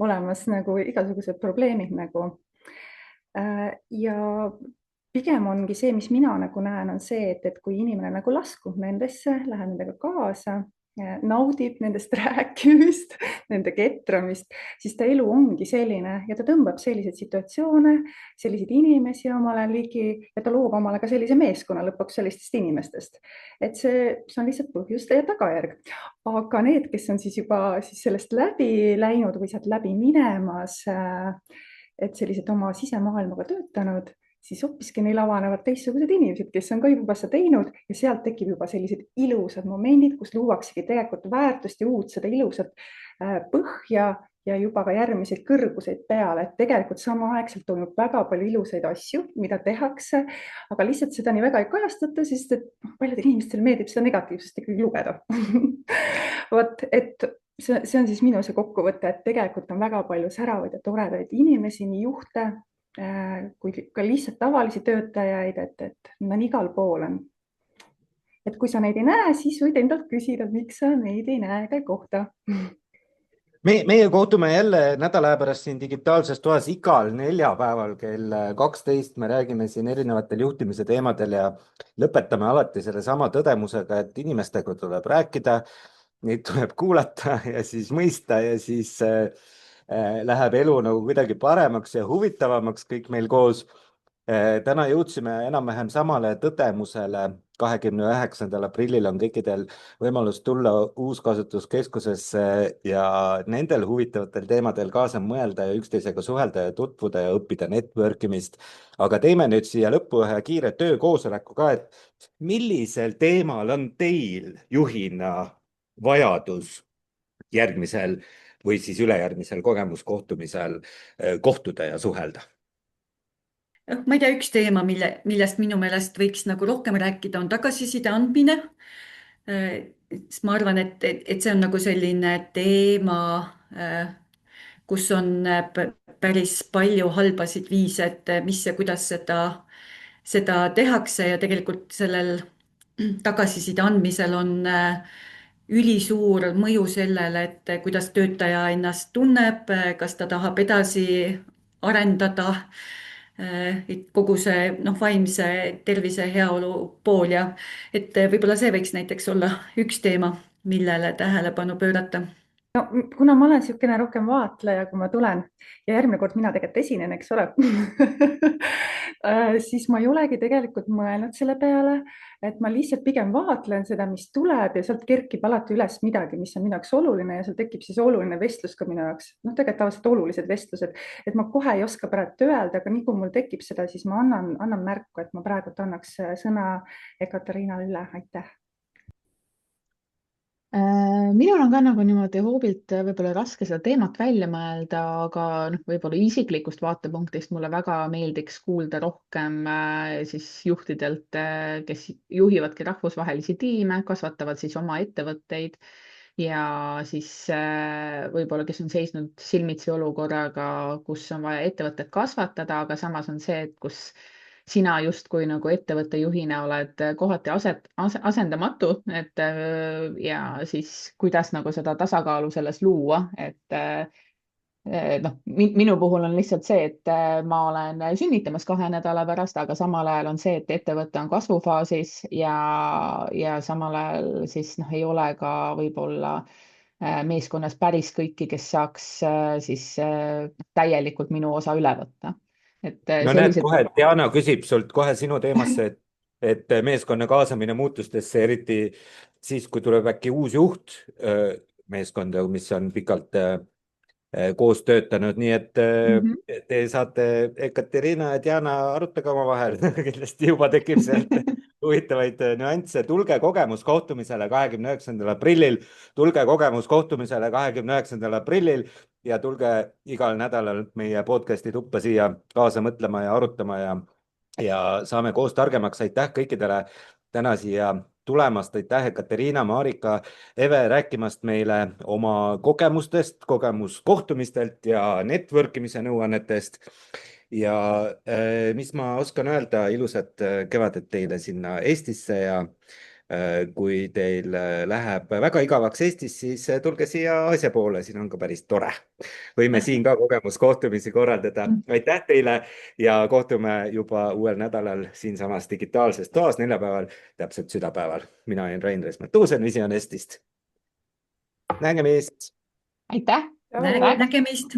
olemas nagu igasugused probleemid nagu. Ja pigem ongi see, mis mina nagu näen, on see, et kui inimene nagu laskub nendesse, läheb nendega kaasa, naudib nendest rääkimist, nende ketramist, siis ta elu ongi selline ja ta tõmbab selliseid situatsioone, selliseid inimesi omale ligi ja ta loob omale ka sellise meeskonna lõpuks sellistest inimestest. Et see on lihtsalt põhjuste ja tagajärg. Aga need, kes on siis juba sellest läbi läinud või sealt läbi minemas, et sellised oma sisemaailmaga töötanud, siis hoopiski neil avanevad teistsugused inimesed, kes on ka juba seda teinud ja sealt tekib juba sellised ilusad momendid, kus luuaksegi tegelikult väärtust ja uut seda ilusat põhja ja juba ka järgmiseid kõrguseid peale. Et tegelikult samaaegselt toimub väga palju ilusaid asju, mida tehakse, aga lihtsalt seda nii väga ei kajastata, sest et paljudel inimestel meeldib seda negatiivsust ikkagi lugeda. Vot, et see on siis minu see kokkuvõte, et tegelikult on väga palju säravaid ja toredaid inimesi, nii juhte, kui ka lihtsalt tavalisi töötajaid, et nad on igal pool on. Et kui sa neid ei näe, siis võid endalt küsida, miks sa neid ei näe ega kohta. Meie kohtume jälle nädala pärast siin digitaalses toas igal neljapäeval kell 12. Me räägime siin erinevatel juhtimise teemadel ja lõpetame alati selle sama tõdemusega, et inimestega tuleb rääkida, neid tuleb kuulata ja siis mõista ja siis läheb elu nagu kuidagi paremaks ja huvitavamaks kõik meil koos. Täna jõudsime enam-vähem samale tõdemusele. 29. aprillil on kõikidel võimalus tulla Uuskasutuskeskusesse ja nendel huvitavatel teemadel kaasa mõelda ja üksteisega suhelda ja tutvuda ja õppida networkimist. Aga teeme nüüd siia lõppu ühe kiire töökoosoleku ka, et millisel teemal on teil juhina vajadus järgmisel või siis ülejärgmisel kogemuskohtumisel kohtuda ja suhelda? Ma ei tea, üks teema, millest minu meelest võiks nagu rohkem rääkida, on tagasiside andmine. Ma arvan, et see on nagu selline teema, kus on päris palju halbasid viise, et mis ja kuidas seda tehakse ja tegelikult sellel tagasiside andmisel on ülisuur mõju sellele, et kuidas töötaja ennast tunneb, kas ta tahab edasi arendada kogu see vaimse tervise heaolu pool ja et võib-olla see võiks näiteks olla üks teema, millele tähelepanu pöörata. No, kuna ma olen niisugune rohkem vaatleja, kui ma tulen ja järgmine kord mina tegelikult esinen, eks ole, siis ma ei olegi tegelikult mõelnud selle peale, et ma lihtsalt pigem vaatlen seda, mis tuleb ja sealt kerkib alati üles midagi, mis on minu jaoks oluline ja seal tekib siis oluline vestlus ka minu jaoks. Tegelikult tavaliselt olulised vestlused, et ma kohe ei oska praegu öelda, aga nii kui mul tekib seda, siis ma annan märku, et ma praegu annaks sõna Ekatariinale üle. Aitäh! Minul on ka nagu niimoodi hoobilt võib-olla raske seda teemat välja mõelda, aga võib-olla isiklikust vaatepunktist mulle väga meeldiks kuulda rohkem siis juhtidelt, kes juhivadki rahvusvahelisi tiime, kasvatavad siis oma ettevõtteid ja siis võib-olla, kes on seisnud silmitsi olukorraga, kus on vaja ettevõtet kasvatada, aga samas on see, et kus sina justkui nagu ettevõtte juhina oled kohati asendamatu, et ja siis kuidas nagu seda tasakaalu selles luua, et minu puhul on lihtsalt see, et ma olen sünnitamas 2 nädala pärast, aga samal ajal on see, et ettevõte on kasvufaasis ja samal ajal siis ei ole ka võib-olla meeskonnas päris kõiki, kes saaks siis täielikult minu osa üle võtta. et no näed, sellised kohe Diana küsib sult kohe sinu teemasse, et meeskonna kaasamine muutustesse, eriti siis, kui tuleb äkki uus juht meeskonda, mis on pikalt koos töötanud, nii et Mhm. te saate, Ekaterina ja Diana, arutage omavahel kindlasti juba tekib sealt huvitavaid nüansse. Tulge kogemuskohtumisele 29. aprillil, tulge kogemuskohtumisele 29. aprillil ja tulge igal nädalal meie podcast'i tuppa siia kaasa mõtlema ja arutama ja saame koos targemaks. Aitäh kõikidele täna siia tulemast, aitäh Ekaterina, Marika, Eve rääkimast meile oma kogemustest, kogemuskohtumistelt ja network imise nõuannetest. Ja mis ma oskan öelda, ilusat kevadet teile sinna Eestisse ja kui teil läheb väga igavaks Eestis, siis tulge siia Aasia poole, siin on ka päris tore. Võime siin ka kogemuskohtumisi korraldada. Aitäh teile ja kohtume juba uuel nädalal siinsamas digitaalses toas neljapäeval, täpselt südapäeval. Mina olen Rain Resmet-Tuusen Visionestist. Nägemist! aitäh! Nägemist!